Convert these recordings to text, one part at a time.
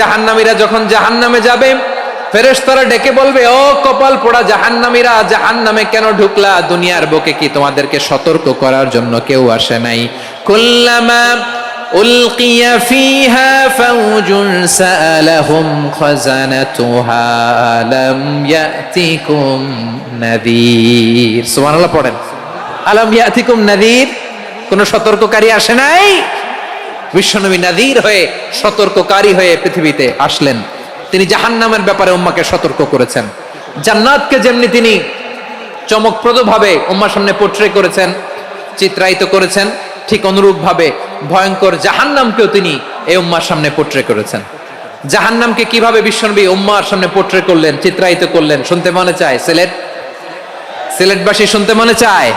জাহান্নামীরা যখন জাহান্নামে যাবে, ফেরেশতারা ডেকে বলবে, ও কপাল পোড়া জাহান্নামীরা, জাহান্নামে কেন ঢুকলা? দুনিয়ার বুকে কি তোমাদেরকে সতর্ক করার জন্য কেউ আসে নাই? কুল্লামা উলকিয়া ফিহা ফাউজুন সাআলাহুম খাযানাতুহা আলাম ইয়াতিকুম নাযীর। সুবহানাল্লাহ পড়েন। আলাম ইয়াতিকুম নাযীর, কোন সতর্ককারী আসে নাই? বিশ্বনবী নাযীর হয়ে, সতর্ককারী হয়ে পৃথিবীতে আসলেন। তিনি জাহান্নামের ব্যাপারে উম্মাহকে সতর্ক করেছেন। জান্নাতকে যেমনি তিনি চমকপ্রদভাবে উম্মার সামনে পোট্রে করেছেন, চিত্রায়িত করেছেন, ঠিক অনুরূপ ভাবে ভয়ঙ্কর জাহান্নামকেও তিনি এই উম্মার সামনে পোট্রে করেছেন। জাহান্নামকে কিভাবে বিশ্বনবী উম্মার সামনে পোট্রে করলেন, চিত্রায়িত করলেন, শুনতে মনে চায়? সিলেটবাসী শুনতে মনে চায়?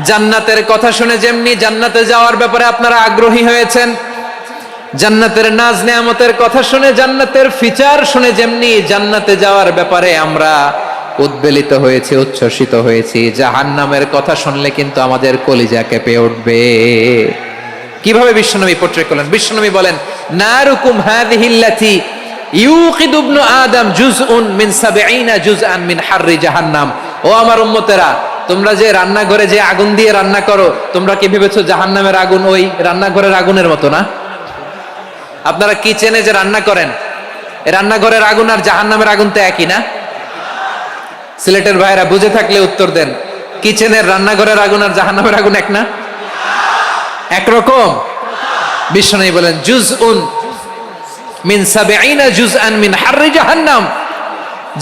জান্নাতের কথা শুনে যেমনি জান্নাতে যাওয়ার ব্যাপারে আপনারা আগ্রহী হয়েছেন, জান্নাতের নাজ নেয়ামতের কথা শুনে, জান্নাতের ফিচার শুনে যেমনি জান্নাতে যাওয়ার ব্যাপারে আমরা উদ্বেলিত হয়েছি, উচ্ছ্বসিত হয়েছি, জাহান্নামের কথা শুনলে কিন্তু আমাদের কলিজা কেঁপে উঠবে। কিভাবে বিশ্বনবী পোট্রে করলেন? বিশ্বনবী বলেন, নারুকুম হাযিহিল্লাতী ইউকিদু ইবনু আদম জুজউন মিন ৭০ জুজআন মিন হাররি জাহান্নাম। ও আমার উম্মতেরা, তোমরা যে রান্নাঘরে যে আগুন দিয়ে রান্না করো, তোমরা কি ভেবেছো জাহান্নামের আগুন ওই রান্নাঘরের আগুনের মতো না? আপনারা কিচেনে যে রান্না করেন, রান্নাঘরের আগুন আর জাহান্নামের আগুন তো একই না? সিলেটের ভাইরা বুঝে থাকলে উত্তর দেন, কিচেনের রান্নাঘরের আগুন আর জাহান্নামের আগুন এক না? একরকম? বিশ্বনবী বলেন, জুজউন মিন ৭০ জুজআন মিন হাররি জাহান্নাম।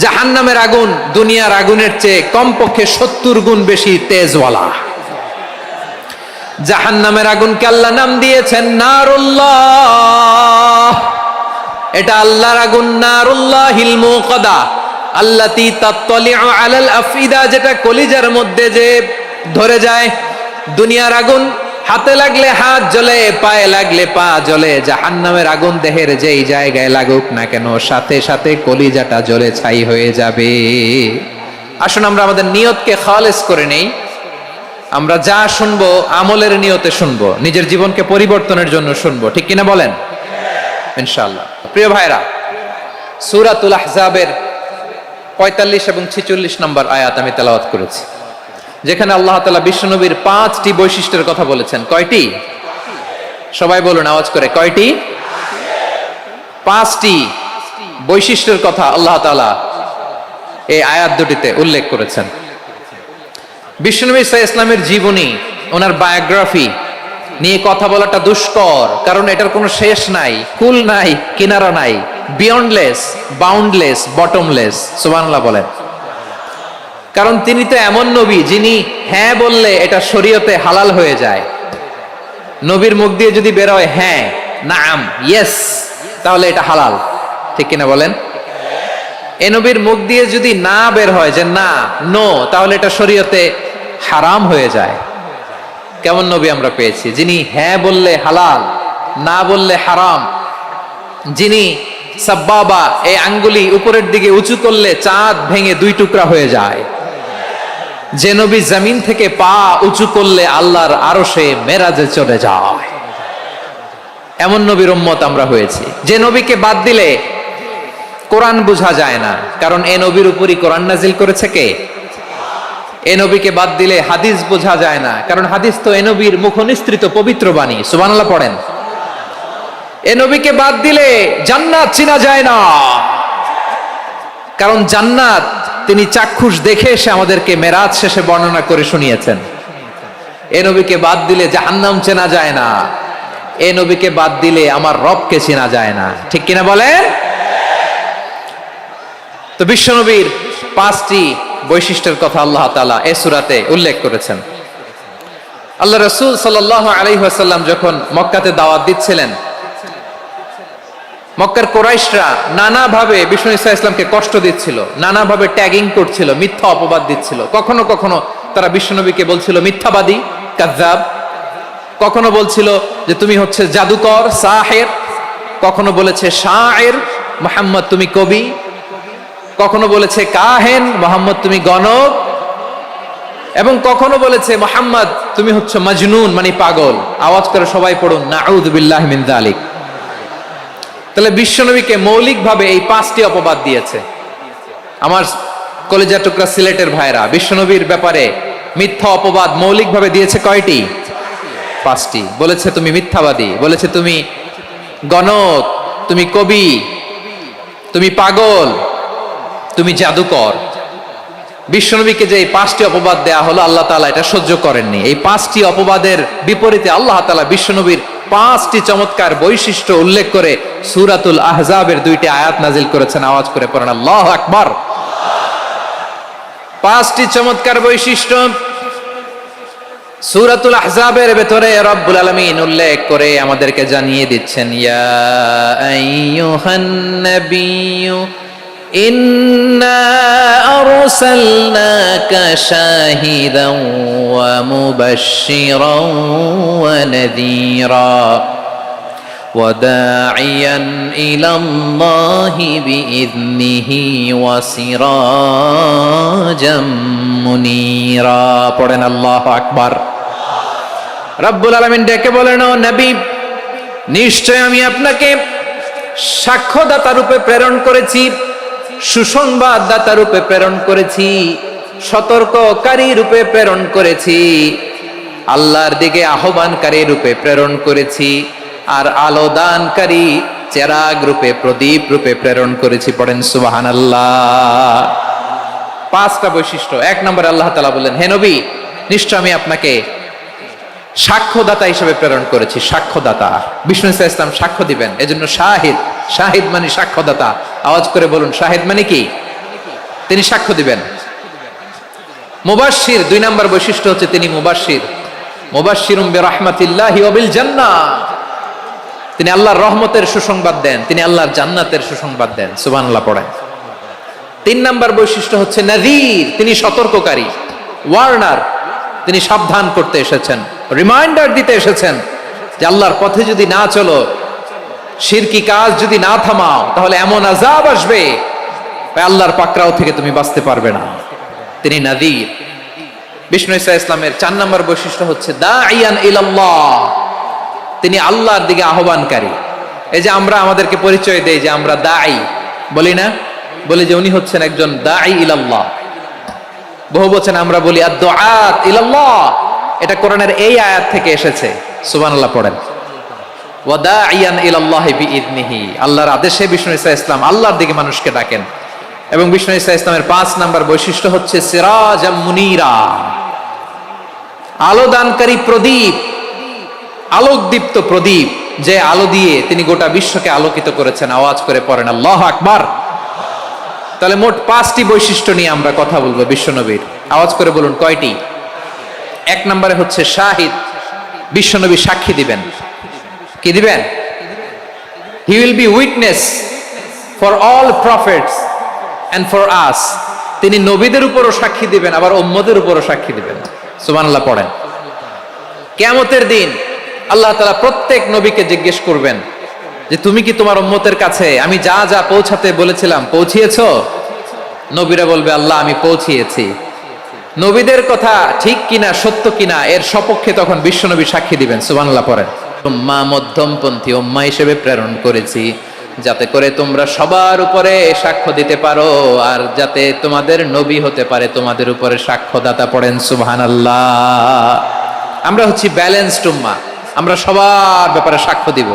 জাহান্নামের আগুন দুনিয়ার আগুনের চেয়ে কমপক্ষে ৭০ গুণ বেশি তেজওয়ালা। জাহান্নামের আগুনকে আল্লাহ নাম দিয়েছেন নারুল্লাহ। এটা আল্লাহর আগুন, নারুল্লাহিল মুকাদা আল্লাতী তাত্তালিউ আলাল আফইদা, যেটা কলিজার মধ্যে যে ধরে যায়। দুনিয়ার আগুন হাতে লাগলে হাত জ্বলে, পায়ে লাগলে পা জ্বলে। জাহান্নামের আগুন দেহের যেই জায়গায় লাগুক না কেন, সাথে সাথে কলিজাটা জ্বলে ছাই হয়ে যাবে। আসুন আমরা আমাদের নিয়তকে খালেস করে নেই। আমরা যা শুনবো আমলের নিয়তে শুনবো, নিজের জীবনকে পরিবর্তনের জন্য শুনবো, ঠিক কিনা বলেন? ইনশাআল্লাহ। প্রিয় ভাইরা, সূরাতুল আহজাবের ৪৫ এবং ৪৬ নম্বর আয়াত আমি তেলাওয়াত করেছি, যেখানে আল্লাহ তাআলা বিশ্বনবীর ৫টি বৈশিষ্ট্যের কথা বলেছেন। কয়টি? সবাই বলুন আওয়াজ করে, কয়টি? ৫টি বৈশিষ্ট্যের কথা আল্লাহ তাআলা এই আয়াত দুটিতে উল্লেখ করেছেন। বিশ্বনবী সাল্লাল্লাহু আলাইহি ওয়াসাল্লামের জীবনী, ওনার বায়োগ্রাফি নিয়ে কথা বলাটা দুষ্কর, কারণ এটার কোনো শেষ নাই, কুল নাই, কিনারা নাই, বিয়ন্ডলেস, বাউন্ডলেস, বটমলেস। সুবহানাল্লাহ বলেন। কারণ তিনি তো এমন নবী যিনি হ্যাঁ বললে এটা শরীয়তে হালাল হয়ে যায়। নবীর মুখ দিয়ে যদি বের হয় হ্যাঁ, নাম, ইয়েস, তাহলে এটা হালাল, ঠিক কিনা বলেন? এ নবীর মুখ দিয়ে যদি না বের হয় যে না, নো, তাহলে এটা শরীয়তে হারাম হয়ে যায়। কেমন নবী আমরা পেয়েছি, যিনি হ্যাঁ বললে হালাল, না বললে হারাম, যিনি সাব্বাবা, এই আঙ্গুলি উপরের দিকে উঁচু করলে চাঁদ ভেঙে ২ টুকরা হয়ে যায়, যে নবী জমিন থেকে পা উঁচু করলে আল্লাহর আরশে মেরাজে চলে যায়, এমন নবীর উম্মত আমরা হয়েছি। যে নবীকে বাদ দিলে কোরআন বোঝা যায় না, কারণ এ নবীর উপরই কোরআন নাজিল করেছে কে? এ নবীকে বাদ দিলে হাদিস বোঝা যায় না, কারণ হাদিস তো এ নবীর মুখনিসৃত পবিত্র বাণী। সুবহানাল্লাহ পড়েন। এ নবীকে বাদ দিলে জান্নাত চিনা যায় না, কারণ জান্নাত তিনি চাক্ষুষ দেখে এসে আমাদেরকে মেরাজ শেষে বর্ণনা করে শুনিয়েছেন। এ নবীকে বাদ দিলে জাহান্নাম চেনা যায় না, এ নবীকে বাদ দিলে আমার রবকে চেনা যায় না, ঠিক কিনা বলেন? তো বিশ্বনবীর ৫টি বৈশিষ্ট্যের কথা আল্লাহ তাআলা এই সূরাতে উল্লেখ করেছেন। আল্লাহ রাসূল সাল্লাল্লাহু আলাইহি ওয়াসাল্লাম যখন মক্কাতে দাওয়াত দিচ্ছিলেন, মক্কার কুরাইশরা নানাভাবে বিষ্ণু ঈসা ইসলামকে কষ্ট দিচ্ছিল, নানাভাবে ট্যাগিং করছিল, মিথ্যা অপবাদ দিচ্ছিল। কখনো কখনো তারা বিশ্বনবীকে বলছিল মিথ্যাবাদী, কাযযাব। কখনো বলছিল যে তুমি হচ্ছে জাদুকর, সাহের। কখনো বলেছে শায়ের, মুহাম্মদ তুমি কবি। কখনো বলেছে কাহেন, মুহাম্মদ তুমি গণক। এবং কখনো বলেছে মুহাম্মদ তুমি হচ্ছে মাজনুন, মানে পাগল। আওয়াজ করে সবাই পড়ুন, নাউযু বিল্লাহি মিন যালিক। তাহলে বিশ্বনবীকে মৌলিকভাবে এই 5টি অপবাদ দিয়েছে। আমার কলেজা টুকরা সিলেটের ভাইরা, বিশ্বনবীর ব্যাপারে মিথ্যা অপবাদ মৌলিকভাবে দিয়েছে কয়টি? 5টি। বলেছে তুমি মিথ্যাবাদী, বলেছে তুমি গণক, তুমি কবি, তুমি পাগল, তুমি জাদুকর। বিশ্বনবীকে যে এই 5টি অপবাদ দেয়া হলো, আল্লাহ তাআলা এটা সহ্য করেননি। এই 5টি অপবাদের বিপরীতে আল্লাহ তাআলা বিশ্বনবীর 5টি চমৎকার বৈশিষ্ট্য উল্লেখ করে সূরাতুল আহজাবের 2টি আয়াত নাজিল করেছেন। আওয়াজ করে পড়েন আল্লাহু আকবার। 5টি চমৎকার বৈশিষ্ট্য সূরাতুল আহজাবের ভেতরে রব্বুল আলামিন উল্লেখ করে আমাদেরকে জানিয়ে দিচ্ছেন, ইয়া আইয়ুহান নাবিয়্যু ইন্না আরসালনাকা শাহিদান ওয়া মুবাশশিরান ওয়া নাযীরা ওয়া দাঈয়ান ইলাল্লাহি বিইذনিহি ওয়া সিরাজাম মুনীরা। পড়েন আল্লাহু আকবার। রব্বুল আলামিন ডেকে বলেন, ও নবী, নিশ্চয় আমি আপনাকে সাক্ষ্যদাতা রূপে প্রেরণ করেছি, সুসংবাদদাতা রূপে প্রেরণ করেছি, সতর্ককারী রূপে প্রেরণ করেছি, আল্লাহর দিকে আহ্বানকারী রূপে প্রেরণ করেছি, আর আলো দানকারী চেরাগ রূপে, প্রদীপ রূপে প্রেরণ করেছি। পড়েন সুবহানাল্লাহ। 5টা বৈশিষ্ট্য। 1 নম্বরে আল্লাহ তাআলা বললেন, হে নবী, নিশ্চয় আমি আপনাকে সাক্ষ্যদাতা হিসেবে প্রেরণ করেছি। সাক্ষ্যদাতা, বিষ্ণু ইসা ইসলাম সাক্ষ্য দিবেন, এজন্য শাহিদ। শাহিদ মানে সাক্ষ্যদাতা। আওয়াজ করে বলুন, শাহিদ মানে কি? তিনি সাক্ষ্য দিবেন। মুবাশশির, 2 নম্বর বৈশিষ্ট্য হচ্ছে তিনি মুবাশশির। মুবাশশিরুম বিরাহমাতিল্লাহি ওয়া বিল জান্নাহ, তিনি আল্লাহর রহমতের সুসংবাদ দেন, তিনি আল্লাহর জান্নাতের সুসংবাদ দেন। সুবহানাল্লাহ পড়েন। 3 নম্বর বৈশিষ্ট্য হচ্ছে নাযীর, তিনি সতর্ককারী, ওয়ার্নার, তিনি সাবধান করতে এসেছেন, রিমাইন্ডার দিতে এসেছেন যে আল্লাহর পথে যদি না চলো, শিরকি কাজ যদি না থামাও, তাহলে এমন আযাব আসবে আল্লাহর পাকড়াও থেকে তুমি বাঁচতে পারবে না। তিনি নাযীর। বিষ্ণু ইসা ইসলামের 4 নম্বর বৈশিষ্ট্য হচ্ছে দাঈয়ান ইলাল্লাহ, তিনি আল্লাহর দিকে আহ্বানকারী। এই যে আমরা আমাদেরকে পরিচয় দেই যে আমরা দাঈ, বলি না? বলি যে উনি হচ্ছেন একজন দাঈ ইলাল্লাহ। বহু বচন আমরা বলি আদ-দুআত ইলাল্লাহ। এটা কোরআনের এই আয়াত থেকে এসেছে। সুবহানাল্লাহ পড়েন। ওয়া দাঈয়ান ইলাল্লাহি বিইذনিহি, আল্লাহর আদেশে বিষ্ণু ইসা ইসলাম আল্লাহর দিকে মানুষকে ডাকেন। এবং বিষ্ণু ইসা ইসলামের 5 নম্বর বৈশিষ্ট্য হচ্ছে সিরাজাম মুনীরা, আলো দানকারী প্রদীপ, আলোকদীপ্ত প্রদীপ, যে আলো দিয়ে তিনি গোটা বিশ্বকে আলোকিত করেছেন। আওয়াজ করে পড়েন আল্লাহু আকবার। তাহলে মোট 5টি বৈশিষ্ট্য নিয়ে আমরা কথা বলবো বিশ্বনবীর। আওয়াজ করে বলুন কয়টি? 1 নম্বরে হচ্ছে শাহিদ, বিশ্বনবী সাক্ষী দিবেন। কি দিবেন? He will be witness for all prophets and for us, তিনি নবীদের উপরও সাক্ষী দিবেন, আবার উম্মতের উপরও সাক্ষী দিবেন। সুবহানাল্লাহ পড়েন। কিয়ামতের দিন আল্লাহ তাআলা প্রত্যেক নবীকে জিজ্ঞেস করবেন যে তুমি কি তোমার উম্মতের কাছে আমি যা যা পৌঁছাতে বলেছিলাম পৌঁছিয়েছো? নবীরা বলবে, আল্লাহ আমি পৌঁছিয়েছি। নবীদের কথা ঠিক কিনা, সত্য কিনা, এর সপক্ষে তখন বিশ্বনবী সাক্ষী দিবেন। সুবহানাল্লাহ পড়েন। উম্মাহ, মধ্যমপন্থী উম্মাহ হিসেবে প্রেরণ করেছি, যাতে করে তোমরা সবার উপরে সাক্ষ্য দিতে পারো, আর যাতে তোমাদের নবী হতে পারে তোমাদের উপরে সাক্ষ্যদাতা। পড়েন সুবহানাল্লাহ। আমরা হচ্ছি ব্যালেন্সড উম্মাহ, আমরা সবার ব্যাপারে সাক্ষ্য দিব,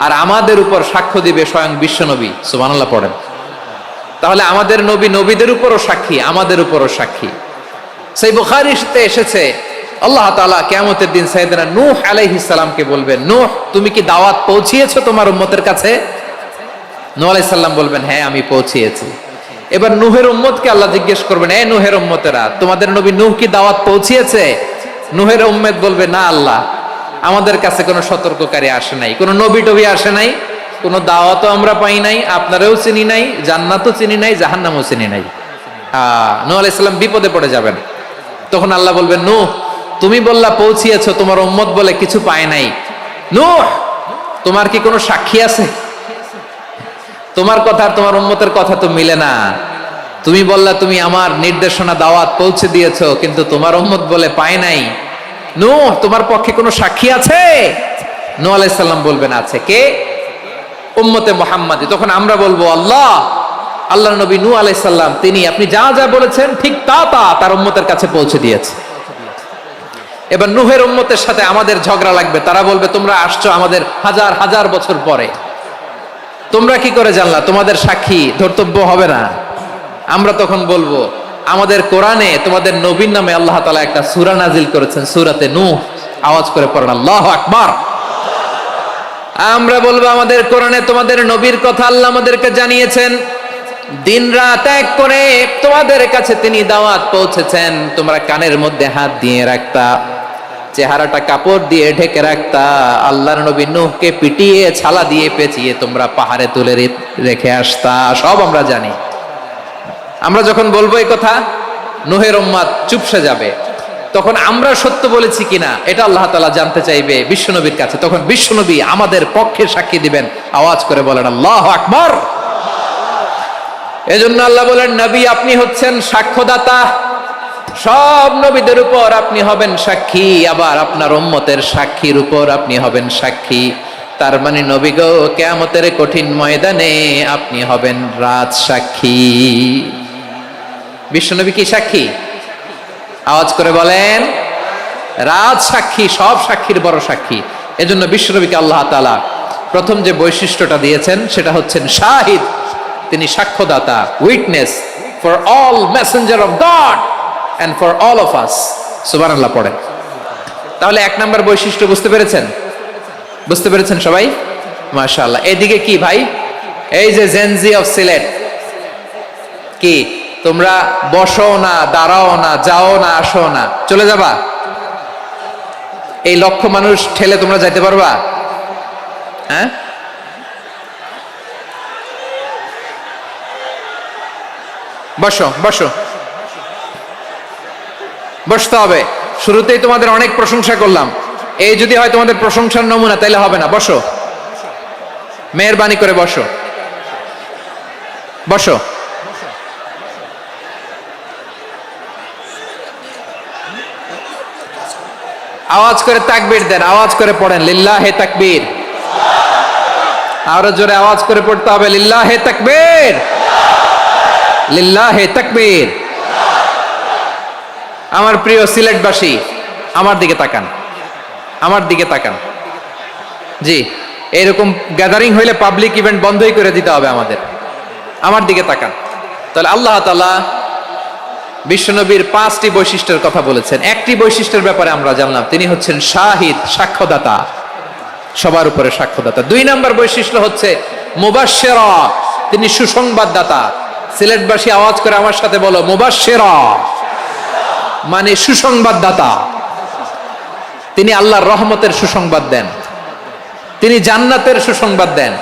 আর আমাদের উপর সাক্ষ্য দিবে স্বয়ং বিশ্বনবী। সুবহানাল্লাহ পড়েন। তাহলে আমাদের নবী নবীদের উপরও সাক্ষী, আমাদের উপরও সাক্ষী। সেই বুখারীতে এসেছে আল্লাহ তাআলা কিয়ামতের দিন সাইয়েদনা নূহ আলাইহিস সালামকে বলবেন, নূহ তুমি কি দাওয়াত পৌঁছিয়েছো তোমার উম্মতের কাছে? নূহ আলাইহিস সালাম বলবেন, হ্যাঁ আমি পৌঁছিয়েছি। এবার নূহের উম্মতকে আল্লাহ জিজ্ঞেস করবেন, এ নূহের উম্মতেরা, তোমাদের নবী নূহ কি দাওয়াত পৌঁছিয়েছে? নূহের উম্মত বলবে, না আল্লাহ, আমাদের কাছে কোনো সতর্ককারী আসে নাই, কোনো নবী টবি আসে নাই, কোনো দাওয়াতও আমরা পাই নাই, আপনারাও চিনি নাই, জান্নাতও চিনি নাই, জাহান্নামও চিনি নাই। নূহ আলাইহিস সালাম বিপদে পড়ে যাবেন। তখন আল্লাহ বলবেন, নূহ তুমি বললা পৌঁছিয়েছো, তোমার উম্মত বলে কিছু পায় নাই। নূহ তোমার কি কোনো সাক্ষী আছে? তোমার কথা আর তোমার উম্মতের কথা তো মিলে না। তুমি বললা তুমি আমার নির্দেশনা দাওয়াত পৌঁছে দিয়েছো, কিন্তু তোমার উম্মত বলে পায় নাই। নূহ তোমার পক্ষে কোনো সাক্ষী আছে? নূহ আলাইহিস সালাম বলবেন, আছে। কে? উম্মতে মুহাম্মাদি। তখন আমরা বলবো আল্লাহ, আল্লাহর নবী নূহ আলাইহিস সালাম তিনি আপনি যা যা বলেছেন ঠিক তা তা তার উম্মতের কাছে পৌঁছে দিয়েছে। এবার নূহের উম্মতের সাথে আমাদের ঝগড়া লাগবে। তারা বলবে তোমরা আসছো আমাদের হাজার হাজার বছর পরে, তোমরা কি করে জানলা? তোমাদের সাক্ষী ধর্তব্য হবে না? আমরা তখন বলবো আমাদের কোরআনে তোমাদের নবীর নামে আল্লাহ তাআলা একটা সূরা নাজিল করেছেন, সূরাতে নূহ। আওয়াজ করে পড়েন আল্লাহু আকবার। আমরা বলবো আমাদের কোরআনে তোমাদের নবীর কথা আল্লাহ আমাদেরকে জানিয়েছেন, দিন রাত এক করে তোমাদের কাছে তিনি দাওয়াত পৌঁছেছেন। তোমরা কানের মধ্যে হাত দিয়ে রাখতা, চেহারাটা কাপড় দিয়ে ঢেকে রাখতা, আল্লাহর নবী নূহকে পিটিয়ে ছালা দিয়ে পেঁচিয়ে তোমরা পাহাড়ে তুলে রেখে আসতা। সব আমরা জানি। আমরা যখন বলবো এই কথা, নূহের উম্মত চুপসে যাবে। তখন আমরা সত্য বলেছি কিনা এটা আল্লাহ তাআলা জানতে চাইবে বিশ্বনবীর কাছে। তখন বিশ্বনবী আমাদের পক্ষে সাক্ষী দিবেন। আওয়াজ করে বলেন আল্লাহু আকবার। এজন্য আল্লাহ বলেন নবী আপনি হচ্ছেন সাক্ষ্যদাতা, সব নবীদের উপর আপনি হবেন সাক্ষী, আবার আপনার উম্মতের সাক্ষীর উপর আপনি হবেন সাক্ষী। তার মানে নবী গো, কিয়ামতের কঠিন ময়দানে আপনি হবেন রাজ সাক্ষী। বিশ্বনবী কি সাক্ষী? আওয়াজ করে বলেন রাজ সাক্ষী, সব সাক্ষীর বড় সাক্ষী। এজন্য বিশ্বনবীকে আল্লাহ তাআলা প্রথম যে বৈশিষ্ট্যটা দিয়েছেন সেটা হচ্ছেন শাহিদ। তিনি সাক্ষ্যদাতা, witness for all messenger of God and for all of us. সুবহানাল্লাহ পড়েন। তাহলে এক নাম্বার বৈশিষ্ট্য বুঝতে পেরেছেন? বুঝতে পেরেছেন সবাই? মাশাআল্লাহ। এদিকে কি ভাই, এই যে জেনজি অফ সিলেট, কি তোমরা বসো না, দাঁড়াও না, যাও না, আসো না, চলে যাবা? এই লক্ষ মানুষ ঠেলে তোমরা যাইতে পারবা? হ্যাঁ, বসো বসো, বসতে হবে। শুরুতেই তোমাদের অনেক প্রশংসা করলাম, এই যদি হয় তোমাদের প্রশংসার নমুনা তাইলে হবে না। বসো, মেহেরবানি করে বসো, বসো। আওয়াজ করে তাকবীর দেন, আওয়াজ করে পড়েন লিল্লাহে তাকবীর। আরো জোরে আওয়াজ করে পড়তে হবে লিল্লাহে তাকবীর, লিল্লাহে তাকবীর। আমার প্রিয় সিলেটবাসী, আমার দিকে তাকান, আমার দিকে তাকান। জি, এরকম গ্যাদারিং হইলে পাবলিক ইভেন্ট বন্ধই করে দিতে হবে আমাদের। আমার দিকে তাকান। তাহলে আল্লাহ তাআলা বিশ্বনবীর 5টি বৈশিষ্ট্যের কথা বলেছেন। একটি বৈশিষ্ট্যের ব্যাপারে আমরা জানলাম, তিনি হচ্ছেন শাহিদ, সাক্ষ্যদাতা, সবার উপরে সাক্ষ্যদাতা। 2 নাম্বার বৈশিষ্ট্য হচ্ছে মুবাশশিরা, তিনি সুসংবাদদাতা। সিলেটবাসী আওয়াজ করে আমার সাথে বলো মুবাশশিরা, মানে সুসংবাদদাতা। তিনি আল্লাহর রহমতের সুসংবাদ দেন, তিনি জান্নাতের সুসংবাদ দেন।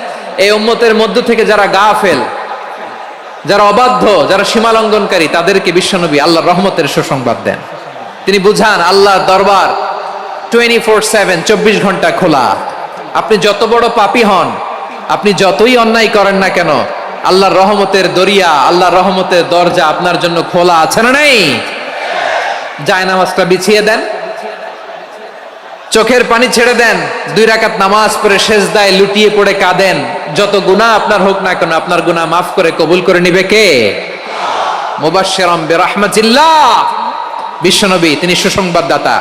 এই উম্মতের মধ্য থেকে যারা গাফেল, যারা অবাধ্য, যারা সীমালঙ্ঘনকারী, তাদেরকে বিশ্বনবী আল্লাহর রহমতের সুসংবাদ দেন। তিনি বুঝান আল্লাহর দরবার 24/7, 24 ঘন্টা খোলা। আপনি যত বড় পাপী হন, আপনি যতই অন্যায় করেন না কেন, আল্লাহর রহমতের দরিয়া, আল্লাহর রহমতের দরজা আপনার জন্য খোলা আছে না নেই? জায়নামাজটা বিছিয়ে দেন, চোখের পানি ছেড়ে দেন, 2 রাকাত নামাজ পড়ে সেজদায় লুটিয়ে পড়ে কাঁদেন। যত গুনাহ আপনার হোক না কেন, আপনার গুনাহ মাফ করে কবুল করে নিবে কে? মুবাশশিরাম বিরহমাতিল্লাহ। বিশ্বনবী তিনি সুসংবাদদাতা,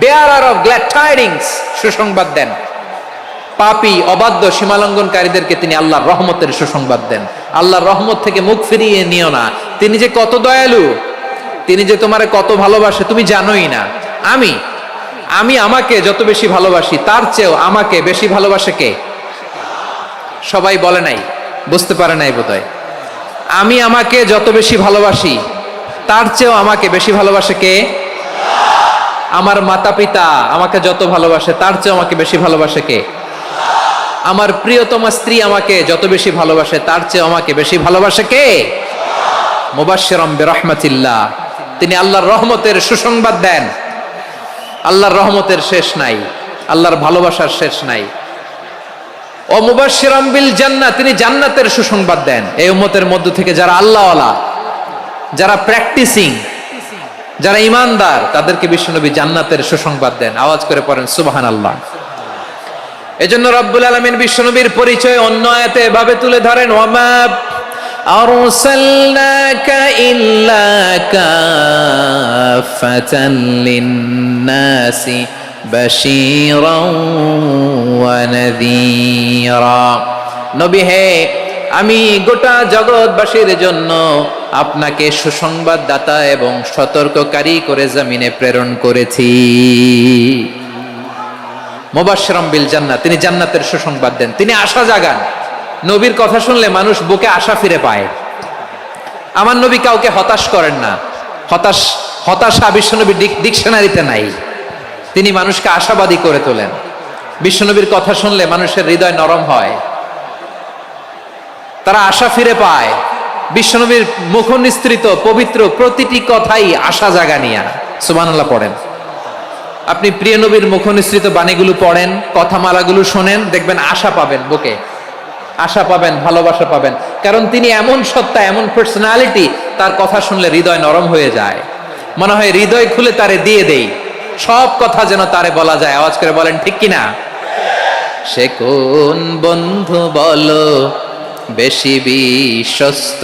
বেয়ারার অফ গ্ল্যাড টাইডিংস, সুসংবাদ দেন। পাপী, অবাধ্য, সীমালঙ্ঘনকারীদেরকে তিনি আল্লাহর রহমতের সুসংবাদ দেন। আল্লাহর রহমত থেকে মুখ ফিরিয়ে নিও না। তিনি যে কত দয়ালু, তিনি যে তোমারে কত ভালোবাসে তুমি জানোই না। আমি আমাকে যত বেশি ভালোবাসি, তার চেয়েও আমাকে বেশি ভালোবাসে কে? সবাই বলে নাই, বুঝতে পারে নাই বোধহয়। আমি আমাকে যত বেশি ভালোবাসি, তার চেয়েও আমাকে বেশি ভালোবাসে কে? আমার মাতা পিতা আমাকে যত ভালোবাসে, তার চেয়েও আমাকে বেশি ভালোবাসে কে? আমার প্রিয়তমা স্ত্রী আমাকে যত বেশি ভালোবাসে, তার চেয়েও আমাকে বেশি ভালোবাসে কে? মুবাশশিরাম বিরহমাতিল্লাহ, তিনি আল্লাহর রহমতের সুসংবাদ দেন। আল্লাহর রহমতের শেষ নাই, আল্লাহর ভালোবাসার শেষ নাই। ও মুবাশশিরাম বিল জান্নাহ, তিনি জান্নাতের সুসংবাদ দেন। এই উম্মতের মধ্য থেকে যারা আল্লাহওয়ালা, যারা প্র্যাকটিসিং, যারা ঈমানদার, তাদেরকে বিশ্বনবী জান্নাতের সুসংবাদ দেন। আওয়াজ করে পড়েন সুবহানাল্লাহ। এজন্য রব্বুল আলামিন বিশ্বনবীর পরিচয় অন্য আয়াতে এভাবে তুলে ধরেন, ওয়ামা আরসালনাকা ইল্লা কাফাতান লিন-নাসি বাশীরাও ওয়া নাযীরা। নবী হে, আমি গোটা জগৎবাসীর জন্য আপনাকে সুসংবাদদাতা এবং সতর্ককারী করে জমিনে প্রেরণ করেছি। মুবাশশিরাম বিল জান্নাহ, তিনি জান্নাতের সুসংবাদ দেন, তিনি আশা জাগান। নবীর কথা শুনলে মানুষ বুকে আশা ফিরে পায়। আমার নবী কাউকে হতাশ করেন না। হতাশা বিশ্বনবীর ডিকশনারিতে নাই। তিনি মানুষকে আশাবাদী করে তোলেন। বিশ্বনবীর কথা শুনলে মানুষের হৃদয় নরম হয়, তারা আশা ফিরে পায়। বিশ্বনবীর মুখ নিঃসৃত পবিত্র প্রতিটি কথাই আশা জাগানিয়া। সুবহানাল্লাহ পড়েন। আপনি প্রিয় নবীর মুখ নিঃসৃত বাণীগুলো পড়েন, কথামালাগুলো শোনেন, দেখবেন আশা পাবেন, বুকে আশা পাবেন, ভালোবাসা পাবেন। কারণ তিনি এমন সত্তা, এমন পার্সোনালিটি, তার কথা শুনলে হৃদয় নরম হয়ে যায়। মনে হয় হৃদয় খুলে তারে দিয়ে দেই, সব কথা যেন তারে বলা যায়। আওয়াজ করে বলেন ঠিক কিনা? সে কোন বন্ধু বলো বেশি বিশ্বস্ত,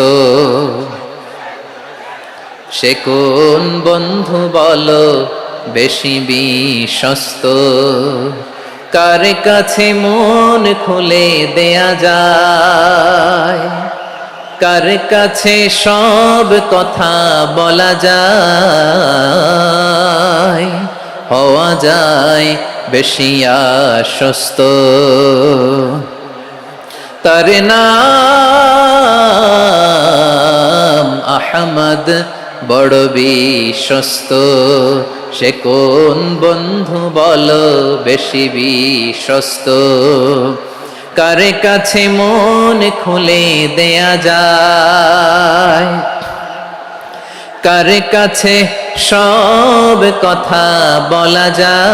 সে কোন বন্ধু বলো বেশি বিশ্বস্ত, কার কাছে মন খুলে দেয়া যায়, কার কাছে সব কথা বলা যায়, হওয়া যায় বেশি আশ্বস্ত। তার নাম আহমদ, বড় বিশ্বস্ত। সে কোন বন্ধু বলো বেশি বিশ্বস্ত, কার কাছে মন খুলে দেয়া যায়, কার কাছে সব কথা বলা যায়,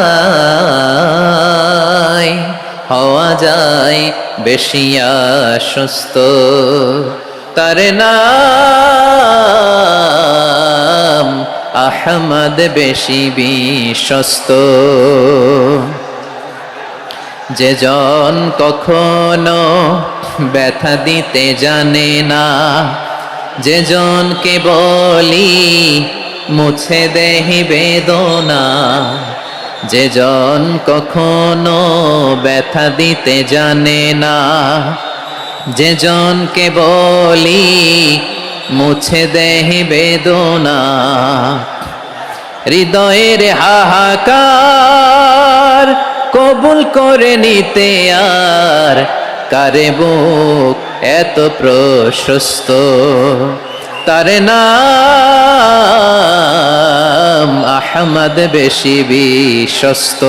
হওয়া যায় বেশি আশ্বস্ত। তার নাম আহমদ, বেশি বিশ্বস্ত। যে জন কখনো ব্যথা দিতে জানে না, যে জনকে বলি মুছে দেহি বেদনা, যে জন কখনো ব্যথা দিতে জানে না, যে জনকে বলি মুছে দেহি বেদনা, হৃদয়ের হাহাকার কবুল করে নিতে আর কারে বুক এত প্রশস্ত। তার নাম আহমদ, বেশি বিশ্বস্ত।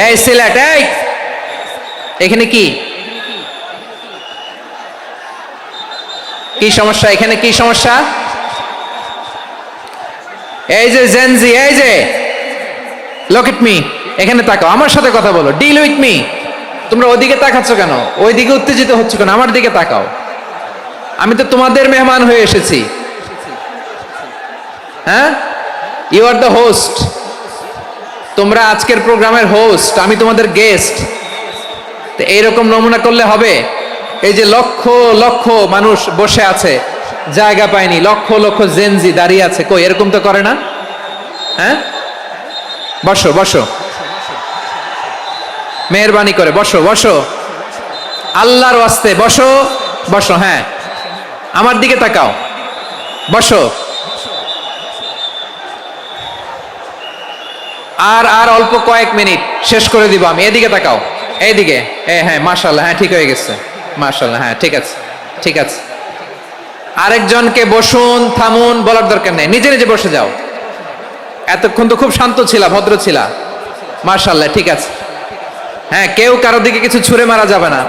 এই সিলেট, এই এখানে কি কি সমস্যা? এখানে কি সমস্যা? এই যে জেনজি, এই যে লুক এট মি, এখানে তাকাও, আমার সাথে কথা বলো, ডিল উইথ মি। তোমরা ওইদিকে তাকাচ্ছ কেন? ওইদিকে উত্তেজিত হচ্ছে কেন? আমার দিকে তাকাও। আমি তো তোমাদের মেহমান হয়ে এসেছি। হ্যাঁ, ইউ আর দ্য হোস্ট। তোমরা আজকের প্রোগ্রামের হোস্ট, আমি তোমাদের গেস্ট। তো এইরকম নমুনা করলে হবে? এই যে লক্ষ লক্ষ মানুষ বসে আছে, জায়গা পায়নি, লক্ষ লক্ষ জেনজি দাঁড়িয়ে আছে, কই এরকম তো করে না? হ্যাঁ, বসো বসো, মেহরবানি করে বসো বসো, আল্লাহর ওয়াস্তে বসো বসো। হ্যাঁ, আমার দিকে তাকাও, বসো। আর আর অল্প কয়েক মিনিট, শেষ করে দিব আমি। এদিকে তাকাও, এইদিকে। হ্যাঁ, মাশাআল্লাহ, হ্যাঁ ঠিক হয়ে গেছে, মাশাআল্লাহ, হ্যাঁ ঠিক আছে, ঠিক আছে। আরেকজনকে বসুন, থামুন বলার দরকার নেই, নিজে নিজে বসে যাও। এতক্ষণ তো খুব শান্ত ছিলা, ভদ্র ছিলা, মাশাআল্লাহ, ঠিক আছে। হ্যাঁ, কেউ কারো দিকে কিছু ছুঁড়ে মারা যাবে না,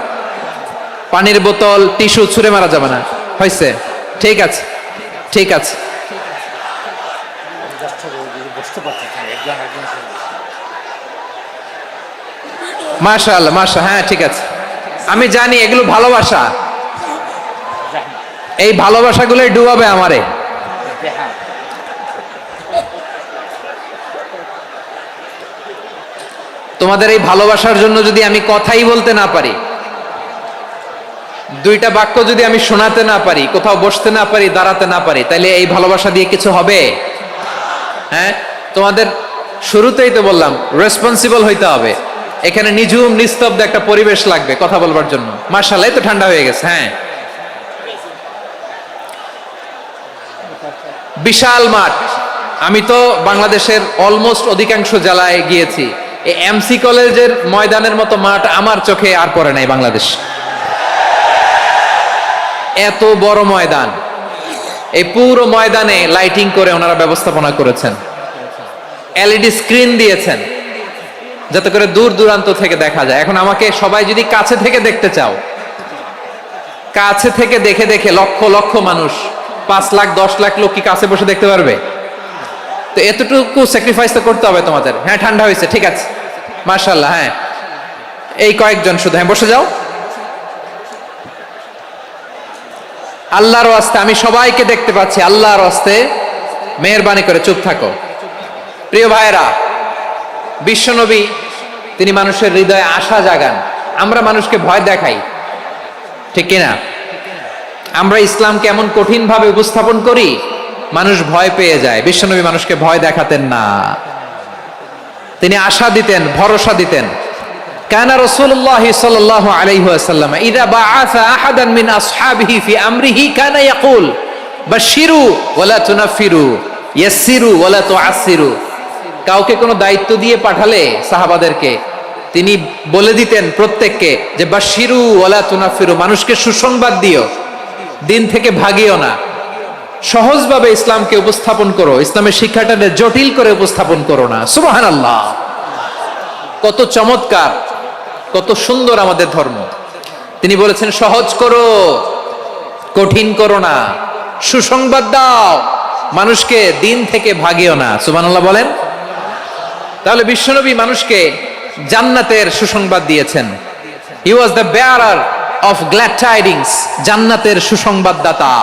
পানির বোতল, টিস্যু ছুঁড়ে মারা যাবে না, হয়েছে? ঠিক আছে, ঠিক আছে। মাশাআল্লাহ, মাশাআল্লাহ, হ্যাঁ ঠিক আছে। আমি জানি এগুলো ভালোবাসা, এই ভালোবাসাগুলোই ডুবাবে আমারে। তোমাদের এই ভালোবাসার জন্য যদি আমি কথাই বলতে না পারি, দুইটা বাক্য যদি আমি শোনাতে না পারি, কোথাও বসতে না পারি, দাঁড়াতে না পারি, তাহলে এই ভালোবাসা দিয়ে কিছু হবে? হ্যাঁ, তোমাদের শুরুতেই তো বললাম রেসপন্সিবল হইতে হবে। এখানে নিঝুম নিস্তব্ধ একটা পরিবেশ লাগবে কথা বলবার জন্য। মাশাআল্লাহ, তো ঠান্ডা হয়ে গেছে। হ্যাঁ, বিশাল মাঠ। আমি তো বাংলাদেশের অলমোস্ট অধিকাংশ জেলায় গিয়েছি, এই এমসি কলেজের ময়দানের মতো মাঠ আমার চোখে আর পড়ে নাই বাংলাদেশ। এত বড় ময়দান, এই পুরো ময়দানে লাইটিং করে ওনারা ব্যবস্থাপনা করেছেন, এলইডি স্ক্রিন দিয়েছেন যাতে করে দূর দূরান্ত থেকে দেখা যায়। এখন আমাকে সবাই যদি কাছে থেকে দেখতে চাও, কাছে থেকে দেখে দেখে লক্ষ লক্ষ মানুষ, 5 লাখ 10 লাখ লোক কি কাছে বসে দেখতে পারবে? তো এতটুকু স্যাক্রিফাইস তো করতে হবে তোমাদের। হ্যাঁ, ঠান্ডা হয়েছে, ঠিক আছে, মাশাআল্লাহ। হ্যাঁ, এই কয়েকজন শুধু, হ্যাঁ বসে যাও। আল্লাহর ওয়াস্তে আমি সবাইকে দেখতে পাচ্ছি, আল্লাহর ওয়াস্তে মেহেরবানি করে চুপ থাকো। প্রিয় ভাইরা, বিশ্বনবী তিনি মানুষের হৃদয়ে আশা জাগান। আমরা মানুষকে ভয় দেখাই, ঠিক কিনা? আমরা ইসলামকে এমন কঠিন ভাবে উপস্থাপন করি, মানুষ ভয় পেয়ে যায়। বিশ্বনবী মানুষকে ভয় দেখাতেন না, তিনি আশা দিতেন, ভরসা দিতেন। কানা রাসূলুল্লাহ সাল্লাল্লাহু আলাইহি ওয়াসাল্লাম ইযা বাআসা আহাদান মিন আসহাবিহি ফি আমরিহি কানা ইয়াকুল বাশশিরু ওয়ালা তুনাফিরু ইয়াসসিরু ওয়ালা তুআসসিরু। কাউকে কোনো দায়িত্ব দিয়ে পাঠালে সাহাবাদেরকে তিনি বলে দিতেন প্রত্যেককে যে বাশশিরু ওয়ালা তুনাফিরু, মানুষকে সুসংবাদ দিও, দিন থেকে ভাগিও না, সহজভাবে ইসলামকে উপস্থাপন করো, ইসলামের শিক্ষাটাকে জটিল করে উপস্থাপন করো না। সুবহানাল্লাহ, কত চমৎকার, কত সুন্দর আমাদের ধর্ম। তিনি বলেছেন সহজ করো, কঠিন করো না, সুসংবাদ দাও, মানুষকে দিন থেকে ভাগিও না। সুবহানাল্লাহ বলেন। তাহলে বিশ্বনবী মানুষকে জান্নাতের সুসংবাদ দিয়েছেন। He was the bearer of glad tidings, জান্নাতের সুসংবাদদাতা।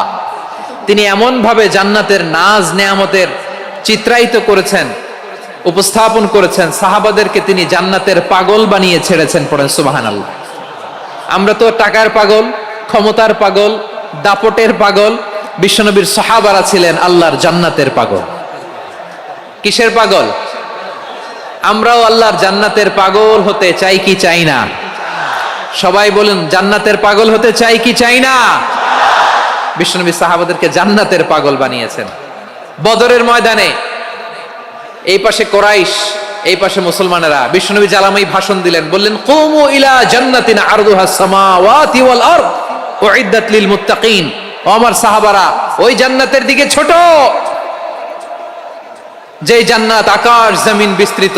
তিনি এমন ভাবে জান্নাতের নাজ নেয়ামতের চিত্রায়িত করেছেন, উপস্থাপন করেছেন, সাহাবাদেরকে তিনি জান্নাতের পাগল বানিয়ে ছেড়েছেন। পড়েন সুবহানাল্লাহ। আমরা তো টাকার পাগল, ক্ষমতার পাগল, দাপটের পাগল। বিশ্বনবীর সাহাবারা ছিলেন আল্লাহর জান্নাতের পাগল। কিসের পাগল? আমরাও আল্লাহর জান্নাতের পাগল হতে চাই কি চাই না? সবাই বলুন, জান্নাতের পাগল হতে চাই কি চাই না? বিশ্বনবী সাহাবাদেরকে জান্নাতের পাগল বানিয়েছেন। বদরের ময়দানে এই পাশে কোরাইশ, এই পাশে মুসলমানেরা। বিশ্বনবী জালামাই ভাষণ দিলেন, বললেন কুমু ইলা জান্নাতিন আরদুহাস সামাওয়াতি ওয়াল আরদ উইদ্দাত লিল মুত্তাকিন। ও আমার সাহাবারা, ওই জান্নাতের দিকে ছোট, যে জান্নাত আকাশ জমিন বিস্তৃত।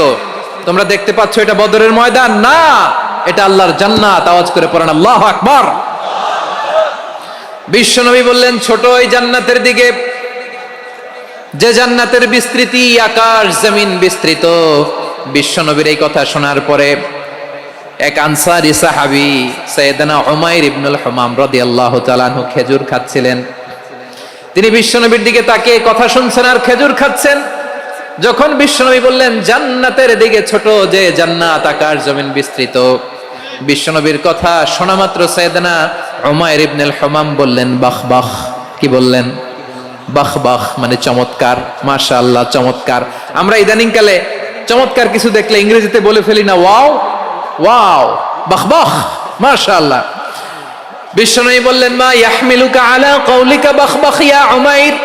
তোমরা দেখতে পাচ্ছ এটা বদরের ময়দান না, এটা আল্লাহর জান্নাত। আওয়াজ করে পড়েন আল্লাহু আকবার। বিশ্বনবী বললেন ছোট ওই জান্নাতের দিকে, যে জান্নাতের বিস্তৃতি আকাশ জমিন বিস্তৃত। বিশ্বনবীর এই কথা শোনার পরে এক আনসারী সাহাবী সাইয়েদনা উমাইর ইবনুল হুমাম রাদিয়াল্লাহু তাআলা আনহু খেজুর খাচ্ছিলেন। তিনি বিশ্বনবীর দিকে তাকিয়ে কথা শুনছেন আর খেজুর খাচ্ছেন। যখন বিশ্বনবী বললেন জান্নাতের দিকে ছোট, যে জান্নাত আকাশ জমিন বিস্তৃত, বিশ্বনবীর কথা শোনা মাত্র সাইয়েদনা উমাইর ইবনুল হুমাম বললেন বাহ বাহ। কি বললেন? বাহ বাহ মানে চমৎকার, মাশাআল্লাহ চমৎকার। আমরা ইদানিং কালে চমৎকার কিছু দেখলে ইংরেজিতে বলে ফেলি না ওয়াও ওয়াও, বাহ বাহ, মাশাআল্লাহ। বিশ্বনবী বললেন মা ইয়াহমিলুকা আলা কওলিকা বাহ বাহ ইয়া উমাইর।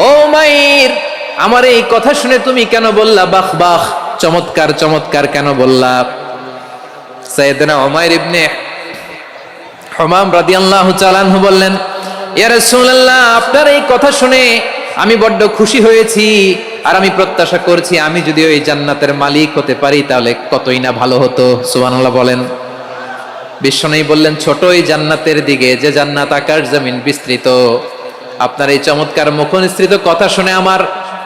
ও উমাইর, আমার এই কথা শুনে তুমি কেন বললা বাহ বাহ, চমৎকার চমৎকার কেন বললা? সাইয়েদনা উমাইর ইবনে হুমাম রাদিয়াল্লাহু তাআলা আনহু বললেন ইয়া রাসূলুল্লাহ, আপনার এই কথা শুনে আমি বড্ড খুশি হয়েছি, আর আমি প্রত্যাশা করছি আমি যদি ওই জান্নাতের মালিক হতে পারি তাহলে কতই না ভালো হতো। সুবহানাল্লাহ বলেন। বিশ্বনবী বললেন ছোট ওই জান্নাতের দিকে, যে জান্নাত আকাশ জমিন বিস্তৃত। আপনার এই চমৎকার মুখনিসৃত কথা শুনে আমার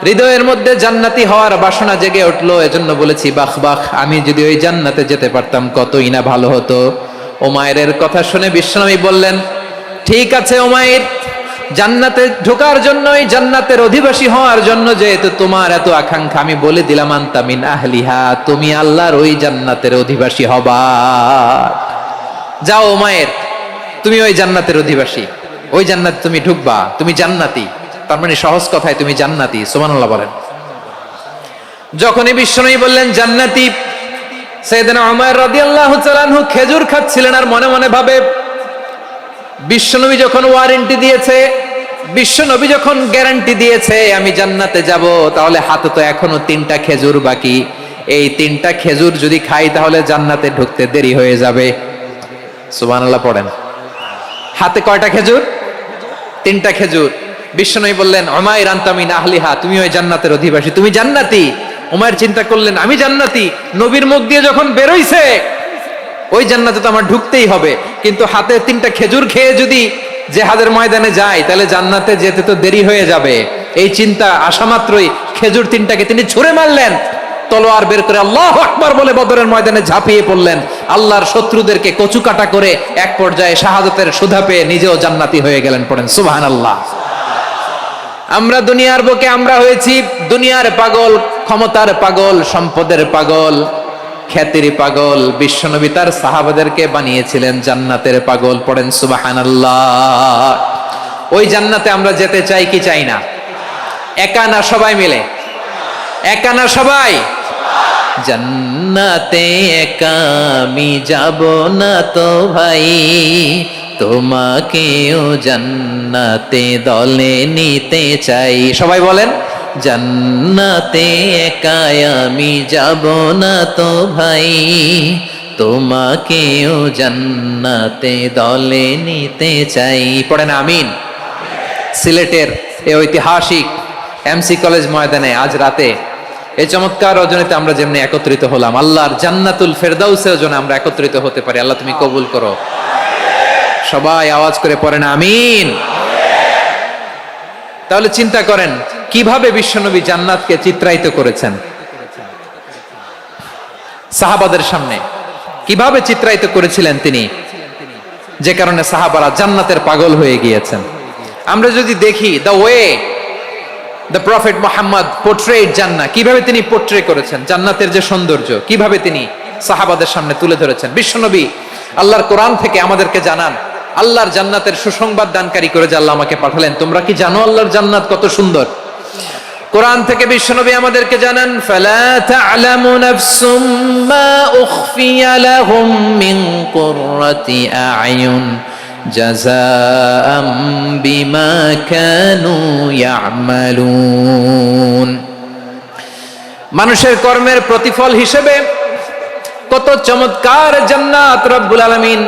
হৃদয়ের মধ্যে জান্নাতি হওয়ার বাসনা জেগে উঠলো, এজন্য বলেছি বাহ বাহ, আমি যদি ওই জান্নাতে যেতে পারতাম কতই না ভালো হতো। উমাইরের কথা শুনে বিশ্বনবী বললেন ঠিক আছে উমাইর, জান্নাতে ঢোকার জন্যই, জান্নাতের অধিবাসী হওয়ার জন্য যেহেতু তোমার এত আকাঙ্ক্ষা, আমি বলে দিলাম আনতা মিন আহলিহা, তুমি আল্লাহর ওই জান্নাতের অধিবাসী হবা। যাও উমায়ের, তুমি ওই জান্নাতের অধিবাসী, ওই জান্নাতে তুমি ঢুকবা, তুমি জান্নাতি। তার মানে সহজ কথায় তুমি জান্নাতি। সুবহানাল্লাহ বলেন। যখনই বিশ্বনবী বললেন জান্নাতি, সাইয়েদনা উমার রাদিয়াল্লাহু তাআলা আনহু খেজুর খাচ্ছিলেন আর মনে মনে ভাবে, বিশ্বনবী যখন ওয়ারেন্টি দিয়েছে, বিশ্বনবী যখন গ্যারান্টি দিয়েছে আমি জান্নাতে যাব, তাহলে হাতে তো এখনো 3টা খেজুর বাকি। এই 3টা খেজুর যদি খাই তাহলে জান্নাতে ঢুকতে দেরি হয়ে যাবে। সুবহানাল্লাহ পড়েন। হাতে কয়টা খেজুর? 3টা খেজুর। বিশ্বনবী বললেন উমাইর আনতা মিন আহলিহা, তুমি ওই জান্নাতের অধিবাসী, তুমি জান্নাতি। উমাইর চিন্তা করলেন আমি জান্নাতি, নবীর মুখ দিয়ে যখন বেরোইছে ওই জান্নাতে তো আমার ঢুকতেই হবে, কিন্তু হাতে 3টা খেজুর খেয়ে যদি জিহাদের ময়দানে যাই তাহলে জান্নাতে যেতে তো দেরি হয়ে যাবে। এই চিন্তা আসা মাত্রই খেজুর 3টাকে তিনি ছুঁড়ে মারলেন, তলোয়ার বের করে আল্লাহু আকবার বলে বদরের ময়দানে ঝাঁপিয়ে পড়লেন। আল্লাহর শত্রুদেরকে কচুকাটা করে এক পর্যায়ে শাহাদাতের সুধা পেয়ে নিজেও জান্নাতি হয়ে গেলেন। পড়েন সুবহানাল্লাহ। আমরা দুনিয়ার বুকে আমরা হয়েছি দুনিয়ার পাগল, ক্ষমতার পাগল, সম্পদের পাগল, খ্যাতির পাগল। বিশ্বনবী তার সাহাবাদেরকে বানিয়েছিলেন জান্নাতের পাগল। পড়েন সুবহানাল্লাহ। ওই জান্নাতে আমরা যেতে চাই কি চাই না? একা না সবাই মিলে? একা না সবাই? জান্নাতে একা আমি যাব না তো ভাই, তোমাকেও জান্নাতে দলে নিতে চাই। সবাই বলেন জান্নাতে একা আমি যাব না তো ভাই, তোমাকেও জান্নাতে দলে নিতে চাই। পড়েন আমিন। সিলেটের এই ঐতিহাসিক এমসি কলেজ ময়দানে আজ রাতে এই চমৎকার রজনীতে আমরা যেমনি একত্রিত হলাম, আল্লাহর জান্নাতুল ফেরদাউসের জন্য আমরা একত্রিত হতে পারি। আল্লাহ তুমি কবুল করো। সবাই আওয়াজ করে পড়েন আমিন। তাহলে চিন্তা করেন কিভাবে বিশ্বনবী জান্নাতকে চিত্রায়িত করেছেন সাহাবাদের সামনে, কিভাবে চিত্রায়িত করেছিলেন তিনি, যে কারণে সাহাবারা জান্নাতের পাগল হয়ে গিয়েছেন। আমরা যদি দেখি the way the prophet Muhammad portrait জান্নাত, কিভাবে তিনি পোর্ট্রে করেছেন জান্নাতের যে সৌন্দর্য, কিভাবে তিনি সাহাবাদের সামনে তুলে ধরেছেন। বিশ্বনবী আল্লাহর কোরআন থেকে আমাদেরকে জানান আল্লাহর জান্নাতের সুসংবাদ দানকারী করে যে আল্লাহ আমাকে পাঠালেন। তোমরা কি জানো আল্লাহর জান্নাত কত সুন্দর? কোরআন থেকে বিশ্বনবী আমাদেরকে জানান ফালা তা'লামু নাফসুম মা উখফিয়া লাহুম মিন কুররাতি আ'য়ুন জাযাআম বিমা কানু ইয়া'মালুন। মানুষের কর্মের প্রতিফল হিসেবে কত চমৎকার জান্নাত রব্বুল আলামিন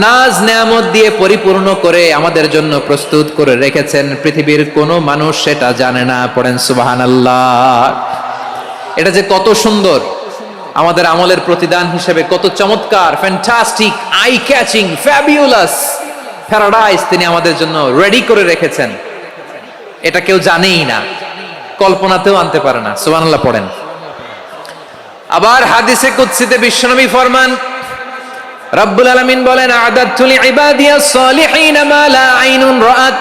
নাজ নেয়ামত দিয়ে পরিপূর্ণ করে আমাদের জন্য প্রস্তুত করে রেখেছেন। পৃথিবীর কোনো মানুষ সেটা জানে না। পড়েন সুবহানাল্লাহ। এটা যে কত সুন্দর, আমাদের আমলের প্রতিদান হিসেবে কত চমৎকার, fantastic, eye catching, fabulous paradise তিনি আমাদের জন্য রেডি করে রেখেছেন। এটা কেউ জানেই না, কল্পনাতেও আনতে পারে না। সুবহানাল্লাহ পড়েন। আবার হাদিসে কুদসিতে বিশ্বনবী ফরমান, রব্বুল আলামিন বলেন আ'দাতু লিইবাদিয়াস সালিহিন মা লা আইনুন রাআত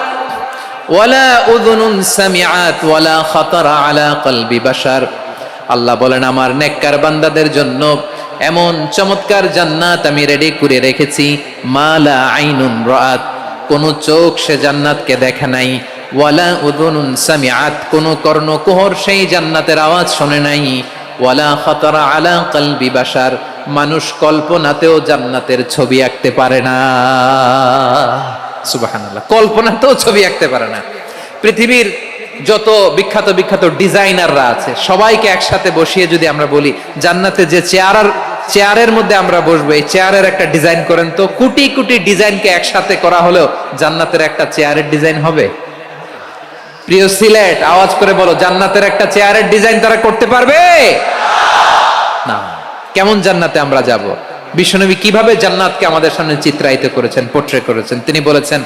ওয়ালা উযুনুন সামিআত ওয়ালা খাতারা আলা কলবি বাশার। আল্লাহ বলেন আমার নেককার বান্দাদের জন্য এমন চমৎকার জান্নাত আমি রেডি করে রেখেছি, মা লা আইনুন রাআত, কোন চোখ সে জান্নাতকে দেখে নাই, ওয়ালা উযুনুন সামিআত, কোন কর্ণকুহর সেই জান্নাতের আওয়াজ শুনে নাই, ওয়ালা খাতারা আলা কলবি বাশার, মানুষ কল্পনাতেও জান্নাতের ছবি আঁকতে পারে না। সুবহানাল্লাহ, কল্পনাতেও ছবি আঁকতে পারে না। পৃথিবীর যত বিখ্যাত বিখ্যাত ডিজাইনাররা আছে সবাইকে একসাথে বসিয়ে যদি আমরা বলি জান্নাতে যে চেয়ারের মধ্যে আমরা বসবো, এই চেয়ারের একটা ডিজাইন করেন তো, কোটি কোটি ডিজাইনকে একসাথে করা হলেও জান্নাতের একটা চেয়ারের ডিজাইন হবে? প্রিয় সিলেট আওয়াজ করে বলো, জান্নাতের একটা চেয়ারের ডিজাইন তারা করতে পারবে না। কেমন জান্নাতে আমরা যাব? বিশ্বনবী কিভাবে জান্নাতকে আমাদের সামনে চিত্রায়িত করেছেন, পোর্ট্রে করেছেন। তিনি বলেছেন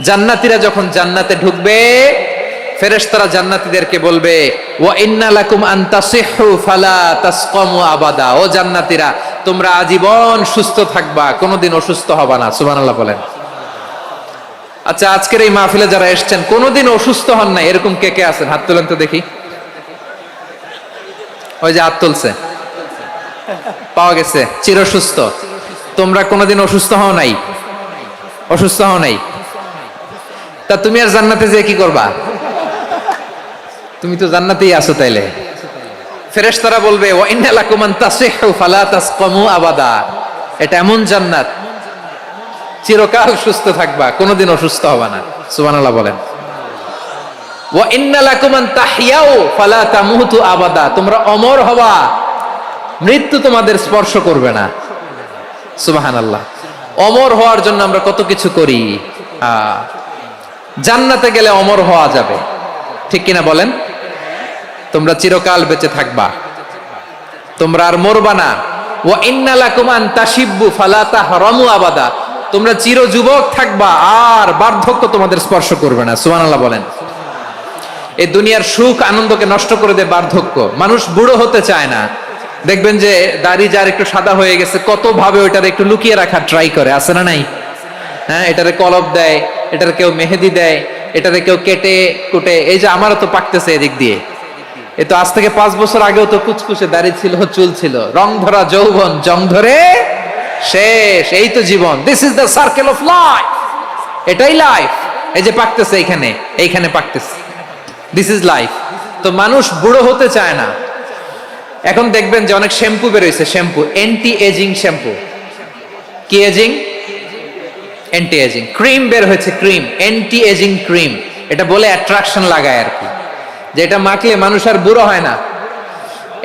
জান্নাতীরা যখন জান্নাতে ঢুকবে ফেরেশতারা জান্নাতীদেরকে বলবে ওয়া ইন্না লাকুম আন তাসিহু ফালা তাসকামু আবাদা, ও জান্নাতীরা তোমরা আজীবন সুস্থ থাকবা, কোনোদিন অসুস্থ হবা না। সুবহানাল্লাহ বলেন। আচ্ছা, আজকের এই মাহফিলে যারা এসেছেন কোনোদিন অসুস্থ হন নাই এরকম কে কে আছেন? হাত তোলেন তো দেখি। ওই যে হাত তুলছে, পাওয়া গেছে, চিরসুস্থ। তোমরা কোনোদিন অসুস্থ হও নাই? অসুস্থ হও নাই? তা তুমি আর জান্নাতে যে কি করবা? তুমি তো জান্নাতেই আছো তাইলে। ফেরেশতারা বলবে ওয়া ইন্না লাকুম আন তাসিহু ফালা তাসকামু আবাদা। এটা এমন জান্নাত, চিরকাল সুস্থ থাকবা, কোনোদিন অসুস্থ হবা না। সুবহানাল্লাহ বলেন। ওয়া ইন্না লাকুম আন তাহইয়াউ ফালা তামুতু আবাদা। তোমরা অমর হবা, মৃত্যু তোমাদের স্পর্শ করবে না। সুবহানাল্লাহ। অমর হওয়ার জন্য আমরা কত কিছু করি। জান্নাতে গেলে অমর হওয়া যাবে, ঠিক কিনা বলেন? তোমরা চিরকাল বেঁচে থাকবা, তোমরা আর মরবা না। ওয়া ইন্না লাকুম আন তাশিব্বু ফালা তাহরামু আবাদা। তোমরা চির যুবক থাকবা, আর বার্ধক্য তোমাদের স্পর্শ করবে না। সুবহানাল্লাহ বলেন। এই দুনিয়ার সুখ আনন্দকে নষ্ট করে দেয় বার্ধক্য। মানুষ বুড়ো হতে চায় না। দেখবেন যে দাড়ি যার একটু সাদা হয়ে গেছে, কত ভাবে ওইটার একটু লুকিয়ে রাখার ট্রাই করে, আছে না নাই? হ্যাঁ, এটারে কলপ দেয়, এটার কেউ মেহেদি দেয়, এটারে কেউ কেটে কুটে। এই যে আমারও তো পাকতেছে এদিক দিয়ে, এ তো আজ থেকে 5 বছর আগেও তো কুচকুচে দাড়ি ছিল, চুল ছিল, রং ধরা যৌবন, জং ধরে শেষ। এই তো জীবন। This is the circle of life. এটাই লাইফ। এই যে পাকতেছে এইখানে, এইখানে পাকতেছে, দিস ইজ লাইফ। তো মানুষ বুড়ো হতে চায় না। এখন দেখবেন যে অনেক শ্যাম্পু বেরোইছে, শ্যাম্পু অ্যান্টি এজিং শ্যাম্পু। কি এজিং? Anti ageing. ক্রিম বের হয়েছে, ক্রিম, অ্যান্টি এজিং ক্রিম। এটা বলে অ্যাট্রাকশন লাগায় আর কি, যে এটা মাখলে মানুষ আর বুড়ো হয় না,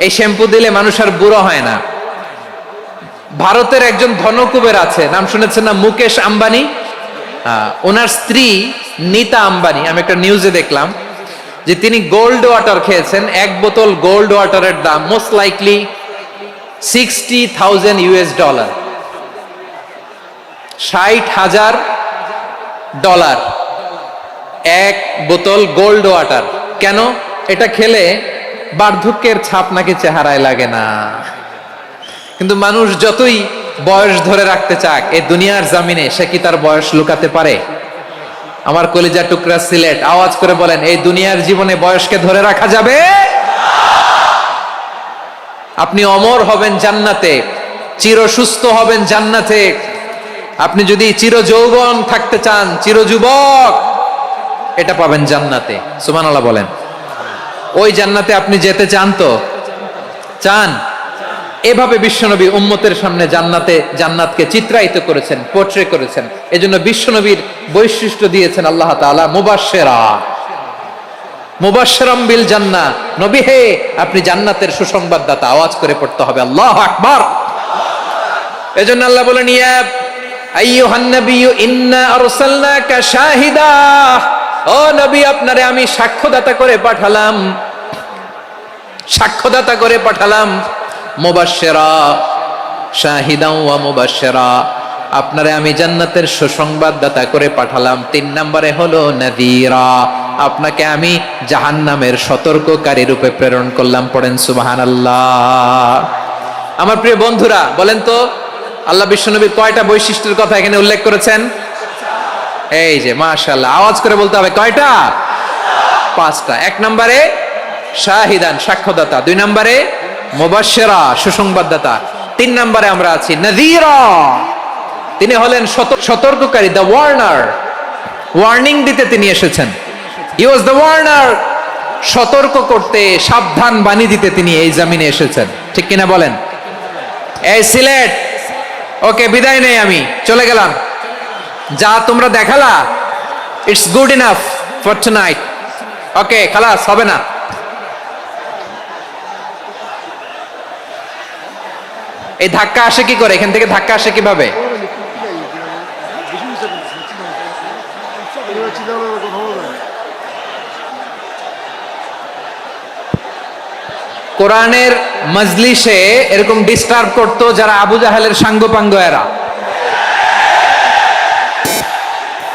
এই শ্যাম্পু দিলে মানুষ আর বুড়ো হয় না। ভারতের একজন ধনকুবের আছে, নাম শুনেছেন না? মুকেশ আম্বানি। ওনার স্ত্রী নীতা আম্বানি, আমি একটা নিউজে দেখলাম যে তিনি গোল্ড ওয়াটার খেয়েছেন। 1 বোতল গোল্ড ওয়াটারের দাম মোস্ট লাইকলি $60,000, $60,000 এক বোতল গোল্ড ওয়াটার। কেন? এটা খেলে বার্ধক্যের ছাপ নাকি চেহারায় লাগে না। কিন্তু মানুষ যতই বয়স ধরে রাখতে চাক এই দুনিয়ার জামিনে, সে কি তার বয়স লুকাতে পারে? আমার কলিজা টুকরা সিলেট, আওয়াজ করে বলেন, এই দুনিয়ার জীবনে বয়সকে ধরে রাখা যাবে? আপনি অমর হবেন জান্নাতে, চির সুস্থ হবেন জান্নাতে। আপনি যদি চির যৌবন থাকতে চান, চির যুবক, এটা পাবেন জান্নাতে। সুবহানাল্লাহ বলেন। ওই জান্নাতে আপনি যেতে চান তো? চান? এভাবে বিশ্বনবী উম্মতের সামনে জান্নাতকে চিত্রায়িত করেছেন, পোর্ট্রে করেছেন। এজন্য বিশ্বনবীর বৈশিষ্ট্য দিয়েছেন আল্লাহ তাআলা মুবাশশিরাম বিল জান্নাহ। নবী হে, আপনি জান্নাতের সুসংবাদদাতা। আওয়াজ করে পড়তে হবে আল্লাহু আকবার। এজন্য আল্লাহ বলেন, ইয়া আইয়ুহান নাবিয়্যু ইন্না আরসালনাকা শাহিদা। ও নবী, আপনারে আমি সাক্ষ্যদাতা করে পাঠালাম, সাক্ষ্যদাতা করে পাঠালাম। মুবাশশিরা, শাহিদাও ওয়া মুবাশশিরা, আপনারে আমি জান্নাতের সুসংবাদদাতা করে পাঠালাম। 3 নম্বরে হলো নাযীরা, আপনাকে আমি জাহান্নামের সতর্ককারী রূপে প্রেরণ করলাম। পড়েন সুবহানাল্লাহ। আমার প্রিয় বন্ধুরা, বলেন তো আল্লাহ বিশ্বনবীর কয়টা বৈশিষ্ট্যের কথা এখানে উল্লেখ করেছেন? এই যে মাশাআল্লাহ, আওয়াজ করে বলতে হবে, কয়টা? 5টা। 1 নম্বরে শাহিদান, সাক্ষ্যদাতা। 2 নম্বরে মুবাশশিরা, সুসংবাদদাতা। 3 নম্বরে আমরা আছি নাযীরা, তিনি হলেন সতর্ককারী, দ্য ওয়ার্নার। ওয়ার্নিং দিতে তিনি এসেছেন। হি ওয়াজ দ্য ওয়ার্নার, সতর্ক করতে, সাবধান বাণী দিতে তিনি এই জমিনে এসেছেন। ঠিক কিনা বলেন? এই সিলেট, ওকে, বিদায় নেই, আমি চলে গেলাম। যা তোমরা দেখালা, it's good enough for tonight. Okay, খালাস, হবে না। এই ধাক্কা আসে কি করে? এখান থেকে ধাক্কা আসে কিভাবে? কোরআনের মজলিসে এরকম ডিস্টার্ব করতো যারা আবু জাহেলের সাঙ্গপাঙ্গ এরা।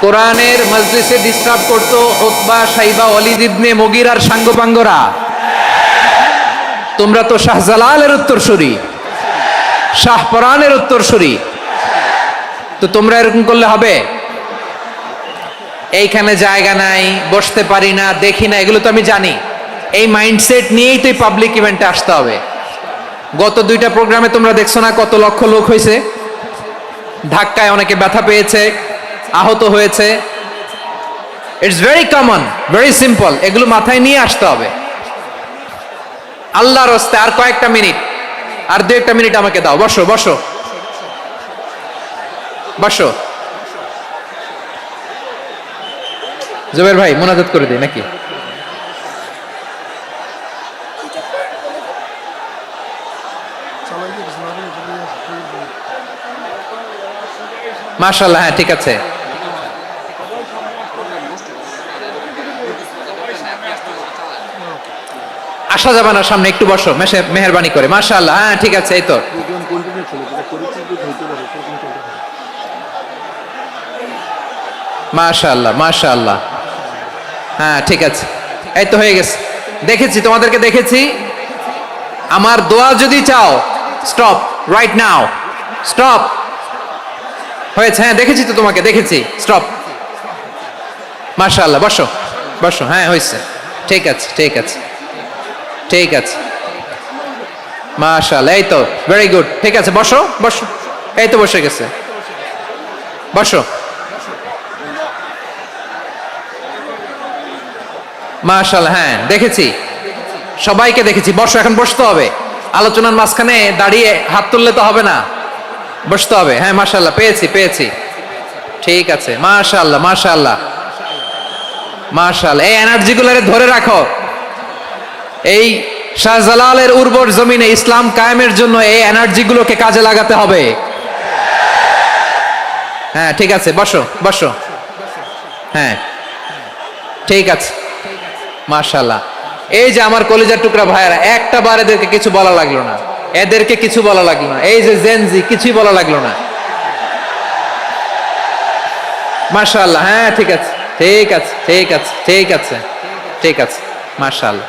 কোরআনের মজলিসে ডিস্টার্ব করতো উতবা, শাইবা, ওয়ালিদ ইবনে মুগীরার সাঙ্গপাঙ্গরা। তোমরা তো শাহজালালের উত্তরসূরি, শাহপরানের উত্তরসূরি, তো তোমরা এরকম করলে হবে? এইখানে জায়গা নাই, বসতে পারি না, দেখি না, এগুলো তো আমি জানি। এই মাইন্ডসেট নিয়েই তো পাবলিক ইভেন্টে আসতে হবে। গত 2টা প্রোগ্রামে তোমরা দেখছো না কত লক্ষ লোক হয়েছে, ধাক্কায় অনেকে ব্যথা পেয়েছে, আহত হয়েছে। It's very common, very simple. এগুলো মাথায় নিয়ে আসতে হবে। আল্লাহর রাস্তায় আর কয়েকটা মিনিট, আর 2-1 মিনিট আমাকে দাও। বসো বসো বসো। জুবের ভাই মোনাজাত করে দিই নাকি? মাশাআল্লাহ, হ্যাঁ ঠিক আছে। আসা যাবে না সামনে, একটু বসো মেহেরবানি করে। মাশাআল্লাহ, হ্যাঁ ঠিক আছে। এই তো মাশাআল্লাহ মাশাআল্লাহ, হ্যাঁ ঠিক আছে। এই তো হয়ে গেছে। দেখেছি তোমাদেরকে, দেখেছি। আমার দোয়া যদি চাও, স্টপ রাইট নাও, স্টপ। হয়েছে, হ্যাঁ দেখেছি তো তোমাকে, দেখেছি। স্টপ। মাশাআল্লাহ, বসো বসো। হ্যাঁ হয়েছে, ঠিক আছে ঠিক আছে ঠিক আছে। মাশাআল্লাহ, এই তো ভেরি গুড। ঠিক আছে, বসো বসো। এই তো বসে গেছে, বসো। মাশাআল্লাহ, হ্যাঁ দেখেছি, সবাইকে দেখেছি। বসো, এখন বসতে হবে। আলোচনার মাঝখানে দাঁড়িয়ে হাত তুললে তো হবে না, বসতে হবে। হ্যাঁ মাশাআল্লাহ, পেয়েছি পেয়েছি। ঠিক আছে, মাশাআল্লাহ মাশাআল্লাহ মাশাআল্লাহ। এই এনার্জিগুলোরে ধরে রাখো। এই শাহজালালের উর্বর জমিনে ইসলাম কায়েমের জন্য এই এনার্জিগুলোকে কাজে লাগাতে হবে। হ্যাঁ ঠিক আছে, বসো বসো। হ্যাঁ ঠিক আছে, মাশাআল্লাহ। এই যে আমার কলিজার টুকরা ভাইয়েরা, একটা বার এদেরকে কিছু বলা লাগলো না, এদেরকে কিছু বলা লাগলো না। এই যে জেনজি, কিছুই বলা লাগলো না। মাশাআল্লাহ, হ্যাঁ ঠিক আছে ঠিক আছে ঠিক আছে ঠিক আছে ঠিক আছে। মাশাআল্লাহ।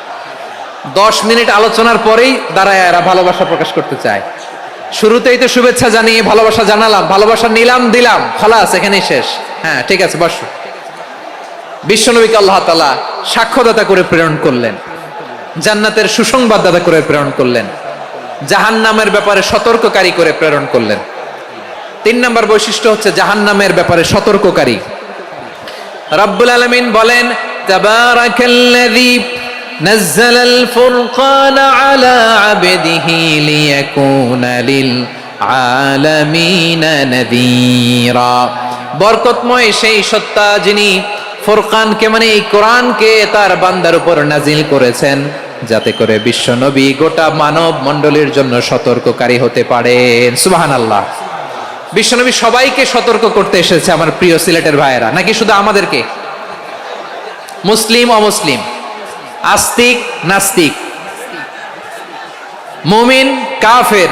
10 মিনিট আলোচনার পরেই দাঁড়ায় এরা ভালোবাসা প্রকাশ করতে চায়। শুরুতেই তো শুভেচ্ছা জানিয়ে ভালোবাসা জানালাম, ভালোবাসা নিলাম দিলাম, খালাস এখানেই শেষ। হ্যাঁ ঠিক আছে, বসো। বিশ্বনবীকে আল্লাহ তাআলা সাক্ষ্যদাতা করে প্রেরণ করলেন, জান্নাতের সুসংবাদদাতা করে প্রেরণ করলেন, জাহান্নামের ব্যাপারে সতর্ককারী করে প্রেরণ করলেন। 3 নম্বর বৈশিষ্ট্য হচ্ছে জাহান্নামের ব্যাপারে সতর্ককারী। রব্বুল আলামিন বলেন, তাবারাকাল্লাযী নাযালাল ফুরকানা আলা আবদিহি লিয়াকুনা লিল আলামিনা নাযীরা। বরকতময় সেই সত্তা যিনি ফুরকানকে, মানে এই কোরআনকে তার বান্দার উপর নাজিল করেছেন, যাতে করে বিশ্ব নবী গোটা মানব মণ্ডলীর জন্য সতর্ককারী হতে পারেন। সুবহানাল্লাহ। বিশ্বনবী সবাইকে সতর্ক করতে এসেছে, আমার প্রিয় সিলেটের ভাইয়েরা। নাকি শুধু আমাদেরকে? মুসলিম অমুসলিম, আস্তিক নাস্তিক, মুমিন কাফের,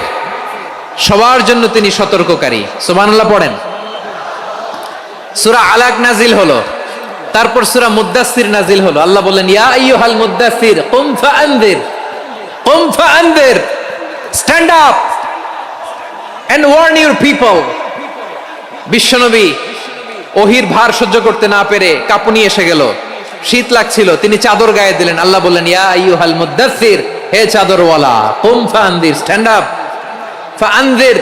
সবার জন্য তিনি সতর্ককারী। সুবহানাল্লাহ পড়েন। সূরা আলাক নাজিল হলো, তারপর সূরা মুদ্দাসসির নাজিল হলো। আল্লাহ বলেন, ইয়া আইয়ুহাল মুদ্দাসসির কুম ফাআনযির, কুম ফাআনযির, stand up and warn your people. বিশ্বনবী ওহির ভার সহ্য করতে না পেরে কাঁপুনি এসে গেল, শীত লাগছিল, তিনি চাদর গায়ে দিলেন। আল্লাহ বললেন, ইয়া আইয়ুহাল মুদ্দাসসির, হে চাদরওয়ালা, কুম ফাআনযির, স্ট্যান্ড আপ, ফাআনযির,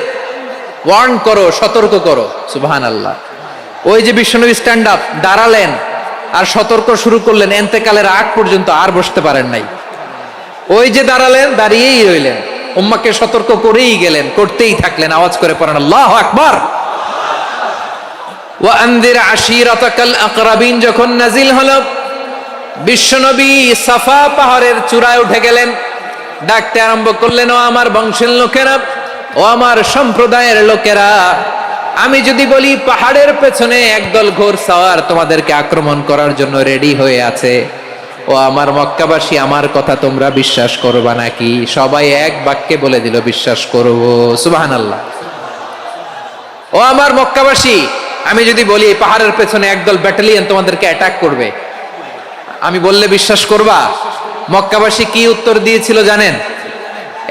ওয়ার্ন করো, সতর্ক করো। সুবহানাল্লাহ। ওই যে বিশ্বনবী স্ট্যান্ড আপ, দাঁড়ালেন আর সতর্ক শুরু করলেন, এন্তেকালের আগ পর্যন্ত আর বসতে পারেন নাই। ওই যে দাঁড়ালেন, দাঁড়িয়েই রইলেন, উম্মাকে সতর্ক করেই গেলেন, করতেই থাকলেন। আওয়াজ করে পড়েন আল্লাহু আকবার। ওয়া আনযির আশীরাতাকাল আকরাবিন যখন নাজিল হলো, বিশ্বনবী সাফা পাহাড়ের চূড়ায় উঠে গেলেন, ডাকতে আরম্ভ করলেন, ও আমার বংশের লোকেরা, ও আমার সম্প্রদায়ের লোকেরা, আমি যদি বলি পাহাড়ের পেছনে একদল ঘোড়সাওয়ার তোমাদেরকে আক্রমণ করার জন্য রেডি হয়ে আছে, ও আমার মক্কাবাসী, আমার কথা তোমরা বিশ্বাস করবা নাকি? সবাই এক বাক্যে বলে দিল, বিশ্বাস করব। সুবহানাল্লাহ। ও আমার মক্কাবাসী, আমি যদি বলি পাহাড়ের পেছনে একদল ব্যাটালিয়ন তোমাদেরকে অ্যাটাক করবে, আমি বললে বিশ্বাস করবা? মক্কাবাসী কি উত্তর দিয়েছিল জানেন?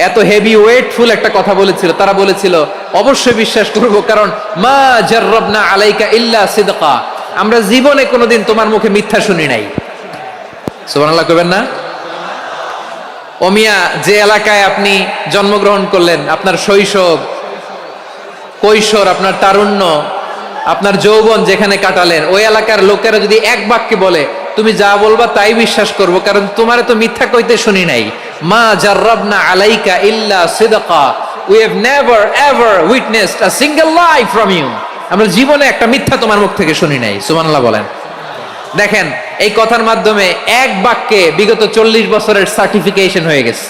এত হেভি ওয়েটফুল একটা কথা বলেছিল। তারা বলেছিল, অবশ্যই বিশ্বাস করব, কারণ মা জাররাবনা আলাইকা ইল্লা সিদকা, আমরা জীবনে কোনোদিন তোমার মুখে মিথ্যা শুনি নাই। সুবহানাল্লাহ কইবেন না? ও মিয়া, যে এলাকায় আপনি জন্মগ্রহণ করলেন, আপনার শৈশব, কৈশোর, আপনার তারুণ্য, আপনার যৌবন যেখানে কাটালেন, ওই এলাকার লোকেরা যদি এক বাক্যে বলে তুমি যা বলবা তাই বিশ্বাস করব, কারণ তোমারে তো মিথ্যা কইতে শুনি নাই। মা জাররাবনা আলাইকা ইল্লা সিদকা, we have never ever witnessed a single lie from you. আমরা জীবনে একটা মিথ্যা তোমার মুখ থেকে শুনি নাই। সুবহানাল্লাহ বলেন। দেখেন, এই কথার মাধ্যমে এক বাক্যে বিগত 40 বছরের সার্টিফিকেশন হয়ে গেছে।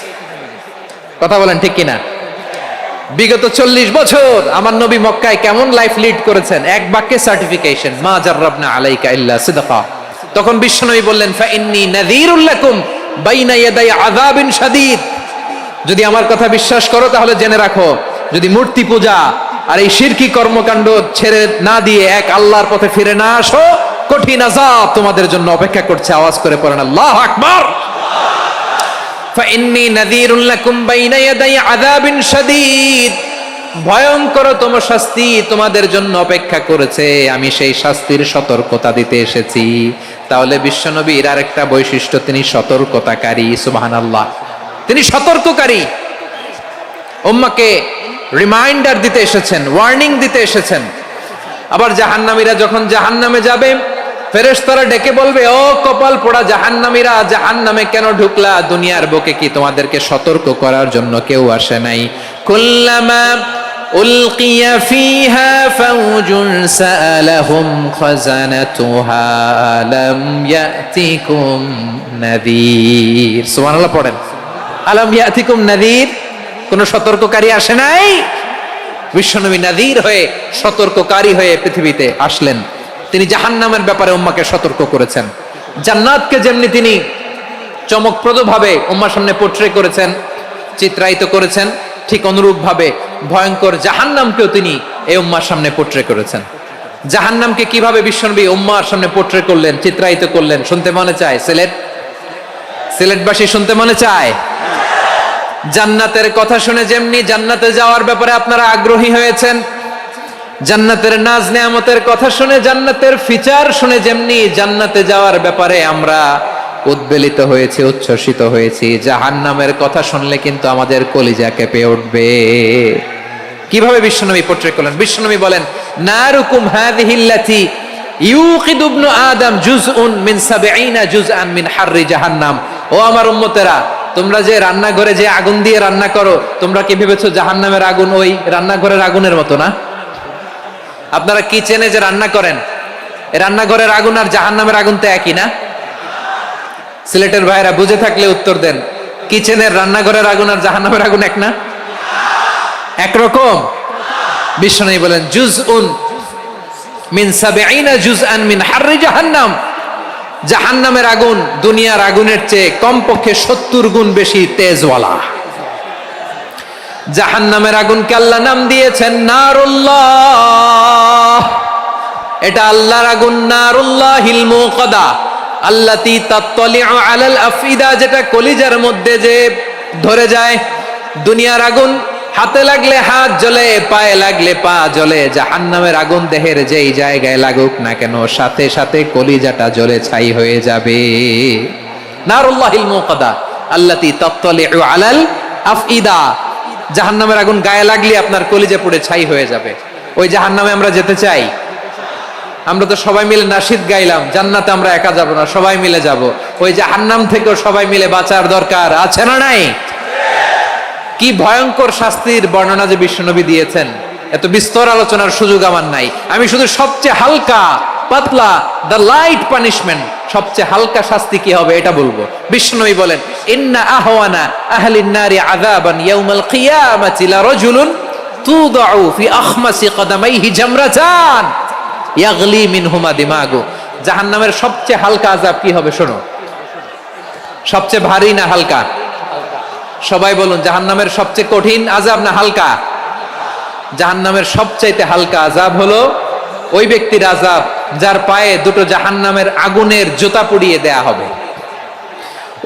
কথা বলেন ঠিক কিনা? বিগত 40 বছর আমার নবী মক্কায় কেমন লাইফ লিড করেছেন, এক বাক্যে সার্টিফিকেশন, মা জাররাবনা আলাইকা ইল্লা সিদকা। তখন বিশ্বনবী বললেন, ফা ইন্নী নাযীরুল লাকুম বাইনা ইয়াদাই আযাবিন শাদীদ। যদি আমার কথা বিশ্বাস করো তাহলে জেনে রাখো, যদি মূর্তি পূজা আর এই শিরকি কর্মকাণ্ড ছেড়ে না দিয়ে এক আল্লাহর পথে ফিরে না আসো, কঠিন আযাব তোমাদের জন্য অপেক্ষা করছে। আওয়াজ করে পড়েন আল্লাহু আকবার। ফাইন্নী নাযীরুল লাকুম বাইনা ইয়াদাই আযাবিন শাদীদ। ভয়ঙ্করতম শাস্তি তোমাদের জন্য অপেক্ষা করেছে, আমি সেই শাস্তির সতর্কতা দিতে এসেছি। তাহলে বিশ্বনবীর আরেকটা বৈশিষ্ট্য, তিনি সতর্কতাকারী। সুবহানাল্লাহ, তিনি সতর্ককারী। উম্মাহকে রিমাইন্ডার দিতে এসেছেন, ওয়ার্নিং দিতে এসেছেন। আবার জাহান্নামীরা যখন জাহান্নামে যাবে, ফেরেশতারা ডেকে বলবে, ও কপাল পোড়া জাহান্নামীরা, জাহান্নামে কেন ঢুকলা? দুনিয়ার বুকে কি তোমাদেরকে সতর্ক করার জন্য কেউ আসে নাই? কুল্লামা উলকিয়া ফিহা ফাওজুন সাআলাহুম খাজানাতুহা আলাম ইয়াতিকুম নাযীর। সুবহানাল্লাহ পড়েন। আলাম ইয়াতিকুম নাযীর, কোন সতর্ককারী আসে নাই? বিশ্বনবী নাযীর হয়ে, সতর্ককারী হয়ে পৃথিবীতে আসলেন। তিনি জাহান্নামের ব্যাপারে উম্মাহকে সতর্ক করেছেন। জান্নাতকে যেমনি তিনি চমকপ্রদভাবে উম্মাহর সামনে পোট্রে করেছেন, চিত্রায়িত করেছেন, ঠিক অনুরূপ ভাবে ভয়ঙ্কর জাহান্নামকেও তিনি এই উম্মাহর সামনে পোট্রে করেছেন। জাহান্নামকে কিভাবে বিশ্বনবী উম্মাহর সামনে পোট্রে করলেন, চিত্রায়িত করলেন, শুনতে মনে চায়? সিলেটবাসী শুনতে মনে চায়? জান্নাতের কথা শুনে যেমনি জান্নাতে যাওয়ার ব্যাপারে আপনারা আগ্রহী হয়েছেন, জান্নাতের নাজ নেয়ামতের কথা শুনে, জান্নাতের ফিচার শুনে যেমনি জান্নাতে যাওয়ার ব্যাপারে আমরা উদ্বেলিত হয়েছি, উচ্ছ্বসিত হয়েছি, জাহান্নামের কথা শুনলে কিন্তু আমাদের কলিজা কেঁপে উঠবে। কিভাবে বিশ্বনবী পোট্রে করলেন? বিশ্বনবী বলেন, নারুকুম হাযিহিল্লাতী ইউকিদু ইবনু আদম জুজউন মিন ৭০ জুজআন মিন হাররি জাহান্নাম। ও আমার উম্মতেরা, তোমরা যে রান্নাঘরে যে আগুন দিয়ে রান্না করো, তোমরা কি ভেবেছো জাহান্নামের আগুন ওই রান্নাঘরের আগুনের মতো না? আপনারা কিচেনে যে রান্না করেন, রান্নাঘরের আগুন আর জাহান্নামের আগুন তো একই না? সিলেটের ভাইরা বুঝে থাকলে উত্তর দেন, কিচেনের রান্নাঘরের আগুন আর জাহান্নামের আগুন এক না? একরকম? বিশ্বনবী বলেন, জুজউন মিন ৭০ জুজআন মিন হাররি জাহান্নাম। জাহান্নামের আগুন দুনিয়ার আগুনের চেয়ে কমপক্ষে ৭০ গুণ বেশি তেজওয়ালা। জাহান্নামের আগুনকে আল্লাহ নাম দিয়েছেন নারুল্লাহ। এটা আল্লাহর আগুন, নারুল্লাহিল মুকাদা আল্লাতী তাত্তালিউ আলাল আফইদা, যেটা কলিজার মধ্যে যে ধরে যায়। দুনিয়ার আগুন হাতে লাগলে হাত জ্বলে, পায়ে লাগলে পা জ্বলে। জাহান্নামের আগুন দেহের যেই জায়গায় লাগুক না কেন, সাথে সাথে কলিজাটা জ্বলে ছাই হয়ে যাবে। নারুল্লাহিল মুকাদা আল্লাতী তাত্তালিউ আলাল আফইদা। জাহান্নামের আগুন গায়ে লাগলে আপনার কলিজা পুড়ে ছাই হয়ে যাবে। ওই জাহান্নামে আমরা যেতে চাই? আমরা তো সবাই মিলে নাশিদ গাইলাম, জান্নাতে আমরা একা যাব না, সবাই মিলে যাব। ওই জাহান্নাম থেকেও সবাই মিলে বাঁচার দরকার আছে না নাই? কি ভয়ঙ্কর শাস্তির বর্ণনা যে বিশ্বনবী দিয়েছেন, এত বিস্তর আলোচনার সুযোগ আমার নাই। আমি শুধু সবচেয়ে হালকা পাতলা, দ্য লাইট পানিশমেন্ট, সবচেয়ে হালকা শাস্তি কি হবে এটা বলবো। বিশ্বনবী বলেন, ইন্না আহওয়ানা আহলিন নারি আযাবান ইয়াউমাল কিয়ামাতি লা রাজুলুন তুদাউ ফি আখমাসি কদামাইহি জামরাতান ইয়াগলি মিনহুমা দিমাগু। জাহান্নামের সবচেয়ে হালকা আযাব কি হবে শোনো। সবচেয়ে ভারী না হালকা? সবাই বলুন, জাহান্নামের সবচেয়ে কঠিন আযাব না হালকা? জাহান্নামের সবচাইতে হালকা আযাব হলো ওই ব্যক্তির আযাব যার পায়ে দুটো জাহান্নামের আগুনের জুতা পুড়িয়ে দেয়া হবে।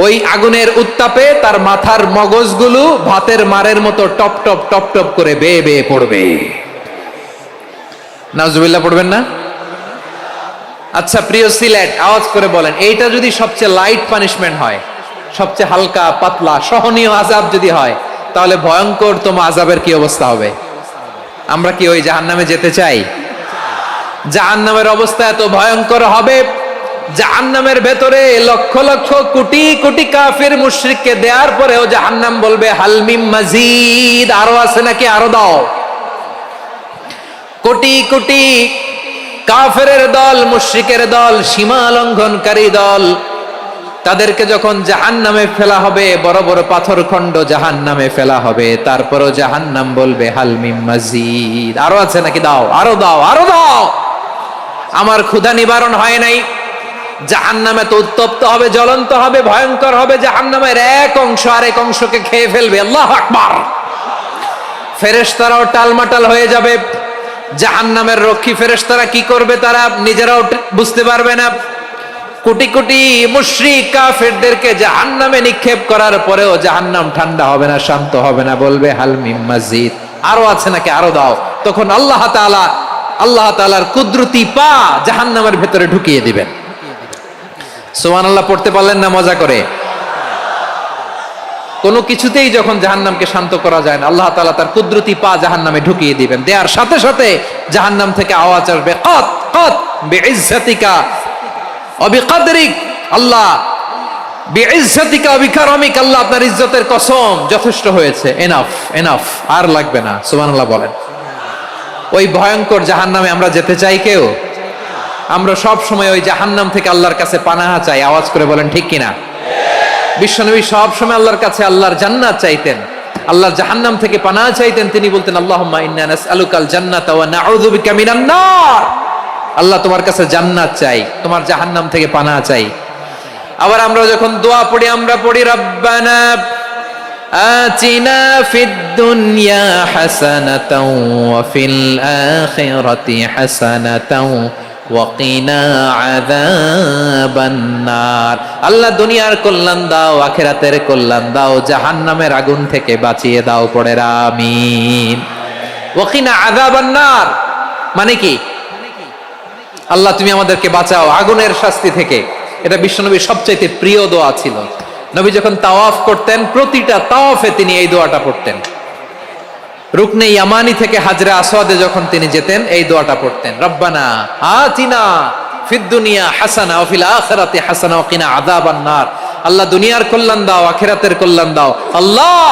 ওই আগুনের উত্তাপে তার মাথার মগজগুলো ভাতের মারের মতো টপ টপ টপ টপ করে বেয়ে বেয়ে পড়বে। নাউজুবিল্লাহ পড়বেন না? আচ্ছা প্রিয় সিলেট, আওয়াজ করে বলেন, এইটা যদি সবচেয়ে লাইট পানিশমেন্ট হয়, সবচেয়ে হালকা পাতলা সহনীয় আযাব যদি হয়, তাহলে ভয়ঙ্কর তোমা আযাবের কি অবস্থা হবে? আমরা কি ওই জাহান্নামে যেতে চাই? জাহান্নামের অবস্থা এত ভয়ঙ্কর হবে, জাহান্নামের ভেতরে লক্ষ লক্ষ কোটি কোটি কাফির মুশরিককে দেওয়ার পরেও জাহান্নাম বলবে হাল মিম মাজিদ, আরো আছে নাকি, আরো দাও। কোটি কোটি কাফেরের দল, মুশরিকের দল, সীমা লঙ্ঘনকারী দল, তাদেরকে যখন জাহান্নামে ফেলা হবে, বড় বড় পাথর খণ্ড জাহান্নামে ফেলা হবে, তারপরও জাহান্নাম বলবে হাল মিম মাজিদ, আরো আছে নাকি, দাও, আরো দাও, আরো দাও। আমার ক্ষুধা নিবারণ হয় নাই। জাহান্নামে তো উত্তপ্ত হবে, জ্বলন্ত হবে, ভয়ঙ্কর হবে। জাহান্নামের এক অংশ আরেক অংশকে খেয়ে ফেলবে। আল্লাহু আকবার। ফেরেশতারাও টালমাটাল হয়ে যাবে। জাহান্নামের রক্ষী ফেরেশতারা কি করবে তারা নিজেরাও বুঝতে পারবে না। কোটি কোটি মুশরিক কাফেরদেরকে জাহান্নামে নিক্ষেপ করার পরেও জাহান্নাম ঠান্ডা হবে না, শান্ত হবে না, বলবে হাল মিম মাজিদ, আরো আছে নাকি, আরো দাও। তখন আল্লাহ তাআলার কুদরতি পা জাহান্নামের ভেতরে ঢুকিয়ে দিবেন। সুবহানাল্লাহ পড়তে পারলেন না মজা করে? কোনো কিছুতেই যখন জাহান্নামকে শান্ত করা যায় না, আল্লাহ তাআলা তার কুদরতি পা জাহান্নামে ঢুকিয়ে দিবেন। দেয়ার সাথে সাথে জাহান্নাম থেকে আওয়াজ আসবে, কাত কাত বিইজ্জাতিকা ওয়া বিকদরিক, আল্লাহ বিইজ্জাতিকা ওয়া বিকারামিক, আল্লাহ আপনার ইজ্জতের কসম, যথেষ্ট হয়েছে, এনাফ এনাফ, আর লাগবে না। সুবহানাল্লাহ বলেন। ওই ভয়ঙ্কর জাহান্নামে আমরা যেতে চাই কেউ? আমরা সব সময় ওই জাহান্নাম থেকে আল্লাহর কাছে পানাহা চাই। আওয়াজ করে বলেন ঠিক কিনা? বিশ্বনবী সব সময় আল্লাহর কাছে আল্লাহর জান্নাত চাইতেন, আল্লাহর জাহান্নাম থেকে পানাহা চাইতেন। তিনি বলতেন আল্লাহুম্মা ইন্না নাসআলুকাল জান্নাতা ওয়া নাউযু বিকা মিনান নার। আল্লাহ তোমার কাছে জান্নাত চাই, তোমার জাহান্নাম থেকে পানাহা চাই। আবার আমরা যখন দোয়া পড়ি, আমরা পড়ি রব্বানা আতিনা ফিদ দুনিয়া হাসানাতাও ওয়া ফিল আখিরাতি হাসানাতাও ওয়া কিনা আযাবান নার। আল্লাহ দুনিয়ার কল্যাণ দাও, আখিরাতের কল্যাণ দাও, জাহান্নামের আগুন থেকে বাঁচিয়ে দাও। পড়ে আমিন। ওয়া কিনা আযাবান নার মানে কি? আল্লাহ তুমি আমাদেরকে বাঁচাও আগুনের শাস্তি থেকে। এটা বিশ্বনবীর সবচাইতে প্রিয় দোয়া ছিল। নবী যখন তাওয়াফ করতেন, প্রতিটা তাওয়াফে তিনি এই দোয়াটা পড়তেন। রুকনে ইয়ামানি থেকে হাজরে আসওয়াদে যখন তিনি যেতেন, এই দোয়াটা পড়তেন, রব্বানা আতিনা ফিদ দুনিয়া হাসানা ওয়া ফিল আখিরাতি হাসানা ওয়া কিনা আযাবান নার। আল্লাহ দুনিয়ার কল্যাণ দাও, আখিরাতের কল্যাণ দাও। আল্লাহ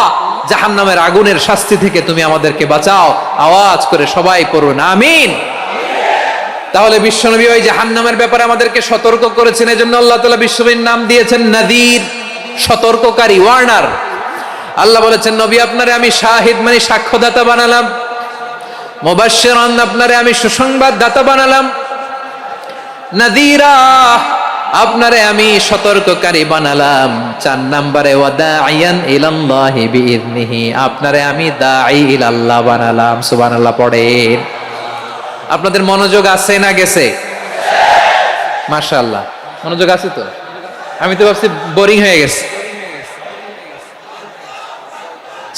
জাহান্নামের আগুনের শাস্তি থেকে তুমি আমাদেরকে বাঁচাও। আওয়াজ করে সবাই পড়ুন আমিন। তাহলে বিশ্বনবী ওই জাহান্নামের ব্যাপারে আমাদেরকে সতর্ক করেছেন। এজন্য আল্লাহ তাআলা বিশ্বনবীর নাম দিয়েছেন নাযীর, সতর্ককারী, ওয়ার্নার। আল্লাহ বলেছেন নবী আপনারে আমি শাহিদ মানে সাক্ষ্যদাতা বানালাম, মুবাশশিরান আপনারে আমি সুসংবাদ দাতা বানালাম, নাযীরা আপনারে আমি সতর্ককারী বানালাম। 4 নম্বরে ওয়া দাঈয়ান ইলাল্লাহি বিইذনিহি, আপনারে আমি দাঈ ইলাল্লাহ বানালাম। সুবহানাল্লাহ পড়েন। আপনাদের মনোযোগ আছে না গেছে? মাশাআল্লাহ মনোযোগ আছে তো। আমি তো ভাবছি বোরিং হয়ে গেছে।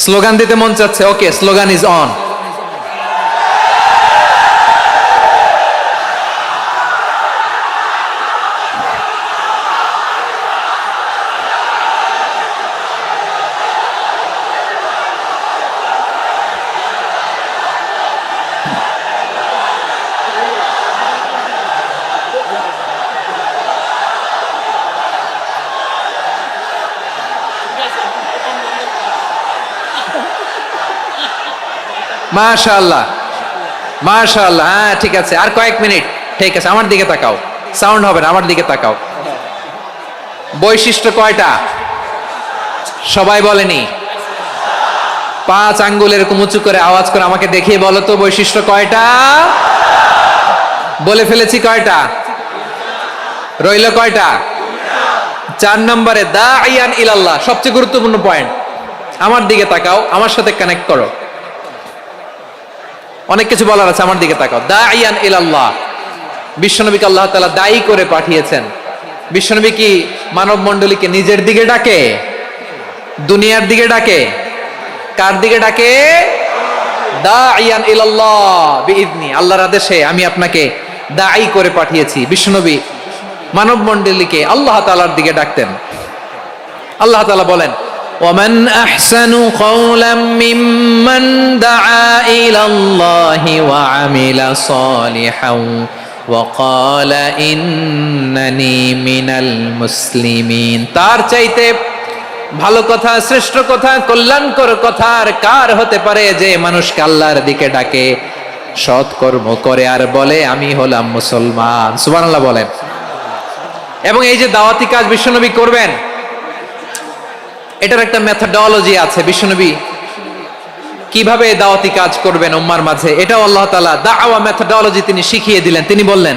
স্লোগান দিতে মন চাচ্ছে। ওকে, স্লোগান ইজ অন। মাশাআল্লাহ মাশাআল্লাহ। হ্যাঁ ঠিক আছে, আর কয়েক মিনিট। ঠিক আছে, আমার দিকে তাকাও, সাউন্ড হবে না, আমার দিকে তাকাও। বৈশিষ্ট্য কয়টা সবাই বলেনি? 5 আঙ্গুল এরকম উঁচু করে আওয়াজ করে আমাকে দেখিয়ে বলো তো বৈশিষ্ট্য কয়টা? বলে ফেলেছি কয়টা? রইল কয়টা? 4 নম্বরে দাঈয়ান ইলাল্লাহ, সবচেয়ে গুরুত্বপূর্ণ পয়েন্ট। আমার দিকে তাকাও, আমার সাথে কানেক্ট করো। অনেক কিছু বলার আছে, আমার দিকে তাকাও। দাঈয়ান ইলাল্লাহ, বিশ্বনবীকে আল্লাহ তাআলা দায়ী করে পাঠিয়েছেন। বিশ্বনবী কি মানব মণ্ডলীকে নিজের দিকে ডাকে? দুনিয়ার দিকে ডাকে? কার দিকে ডাকে? দাঈয়ান ইলাল্লাহ বিইذনি, আল্লাহর আদেশে আমি আপনাকে দায়ী করে পাঠিয়েছি। বিশ্বনবী মানব মণ্ডলীকে আল্লাহ তাআলার দিকে ডাকতেন। আল্লাহ তাআলা বলেন, ومن أحسن قولا ممن دعا إلى الله وعمل صالحا وقال إنني من المسلمين। তার চাইতে ভালো কথা, শ্রেষ্ঠ কথা, কল্যাণকর কথা আর কার হতে পারে যে মানুষকে আল্লাহর দিকে ডাকে, সৎ কর্ম করে আর বলে আমি হলাম মুসলমান। সুবহানাল্লাহ বলেন। এবং এই যে দাওয়াতি কাজ বিশ্বনবী করবেন, এটার একটা মেথডোলজি আছে। বিশ্বনবী কিভাবে দাওয়াতি কাজ করবেন উম্মার মাঝে, এটাও আল্লাহ তাআলা দাওয়া মেথডোলজি তিনি শিখিয়ে দিলেন। তিনি বললেন,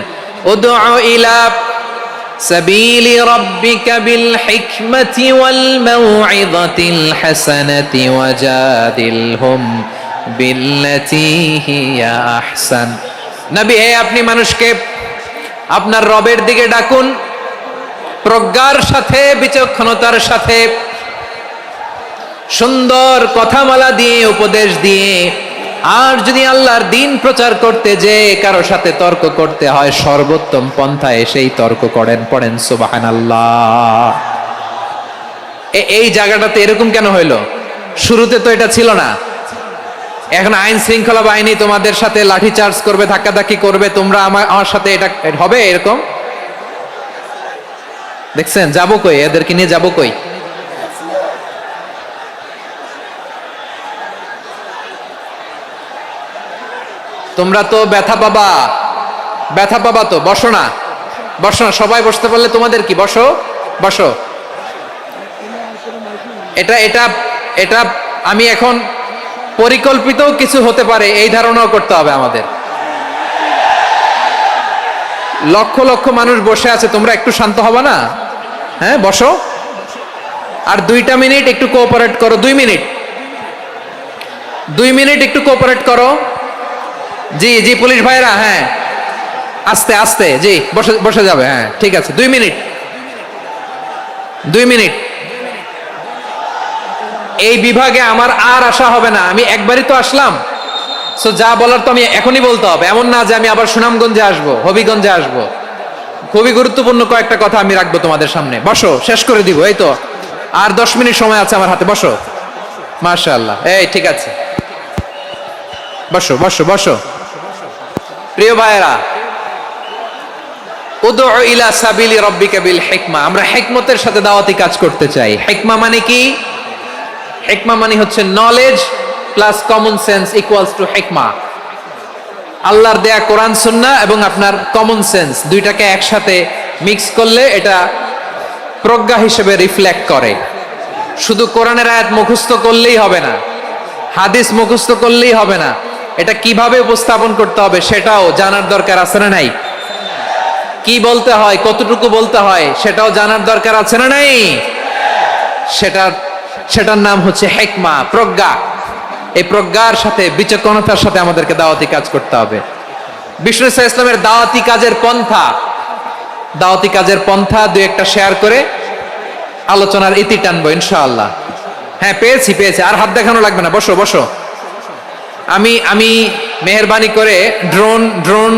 উদউ ইলা সাবিলি রাব্বিকা বিল হিকমাতি ওয়াল মাউইযাতিল হাসানাতি ওয়াজাদিলহুম বিল্লাতী হিয়া আহসান। নবী, আপনি মানুষকে আপনার রবের দিকে ডাকুন প্রজ্ঞার সাথে, বিচক্ষণতার সাথে, সুন্দর কথামালা দিয়ে, উপদেশ দিয়ে। আর যদি আল্লাহর দিন প্রচার করতে যে কারো সাথে তর্ক করতে হয়, সর্বোত্তম পন্থায় সেই তর্ক করেন। পড়েন সুবহানাল্লাহ। এই জায়গাটাতে এরকম কেন হইল? শুরুতে তো এটা ছিল না। এখন আইন শৃঙ্খলা বাহিনী তোমাদের সাথে লাঠি চার্জ করবে, ধাক্কাধাক্কি করবে, তোমরা আমার সাথে এটা হবে এরকম? দেখছেন যাবো কই? এদেরকে নিয়ে যাবো কই? তোমরা তো ব্যথা পাবা, ব্যথা পাবা তো। বসো না, বসো না, সবাই বসতে পারলে তোমাদের কি? বসো, বসো। এটা এটা এটা আমি এখন পরিকল্পিত কিছু হতে পারে এই ধারণাও করতে হবে আমাদের। লক্ষ লক্ষ মানুষ বসে আছে, তোমরা একটু শান্ত হবা না? হ্যাঁ, বসো। আর 2টা মিনিট একটু কোঅপারেট করো। 2 মিনিট, 2 মিনিট একটু কোঅপারেট করো। জি জি পুলিশ ভাইরা, হ্যাঁ আস্তে আস্তে, জি বসে বসে যাবে। হ্যাঁ ঠিক আছে, 2 মিনিট, 2 মিনিট। এই বিভাগে আমার আর আসা হবে না, আমি একবারই তো আসলাম। সো যা বলার তো আমি এখনই বলতে হবে, এমন না যে আমি আবার সুনামগঞ্জে আসবো, হবিগঞ্জে আসবো। খুবই গুরুত্বপূর্ণ কয়েকটা কথা আমি রাখবো তোমাদের সামনে। বসো, শেষ করে দিব। এই তো আর 10 মিনিট সময় আছে আমার হাতে। বসো। মাশাআল্লাহ, এই ঠিক আছে, বসো বসো বসো। প্রিয় ভাইয়েরা, উদউ ইলা সাবিলি রাব্বিকা বিল হিকমা। আমরা হিকমতের সাথে দাওয়াতি কাজ করতে চাই। হিকমা মানে কি? হিকমা মানে হচ্ছে knowledge plus common sense equals to হিকমা। আল্লাহর দেয়া কোরআন সুন্নাহ এবং আপনার কমন সেন্স দুইটাকে একসাথে মিক্স করলে এটা প্রজ্ঞা হিসেবে রিফ্লেক্ট করে। শুধু কোরআনের আয়াত মুখস্থ করলেই হবে না, হাদিস মুখস্থ করলেই হবে না, এটা কিভাবে উপস্থাপন করতে হবে সেটাও জানার দরকার আছে না নাই? কি বলতে হয়, কতটুকু বলতে হয় সেটাও জানার দরকার আছে না নাই? সেটার নাম হচ্ছে হিকমা, প্রজ্ঞা। এই প্রজ্ঞার সাথে, বিচক্ষণতার সাথে আমাদেরকে দাওয়াতি কাজ করতে হবে। বিষ্ণু ইসলামের দাওয়াতি কাজের পন্থা, দাওয়াতি কাজের পন্থা 2-1টা শেয়ার করে আলোচনার ইতি টানবো ইনশাআল্লাহ। হ্যাঁ পেয়েছি পেয়েছি, আর হাত দেখানো লাগবে না। বসো বসো। আমি মেহেরবানি করে ড্রোন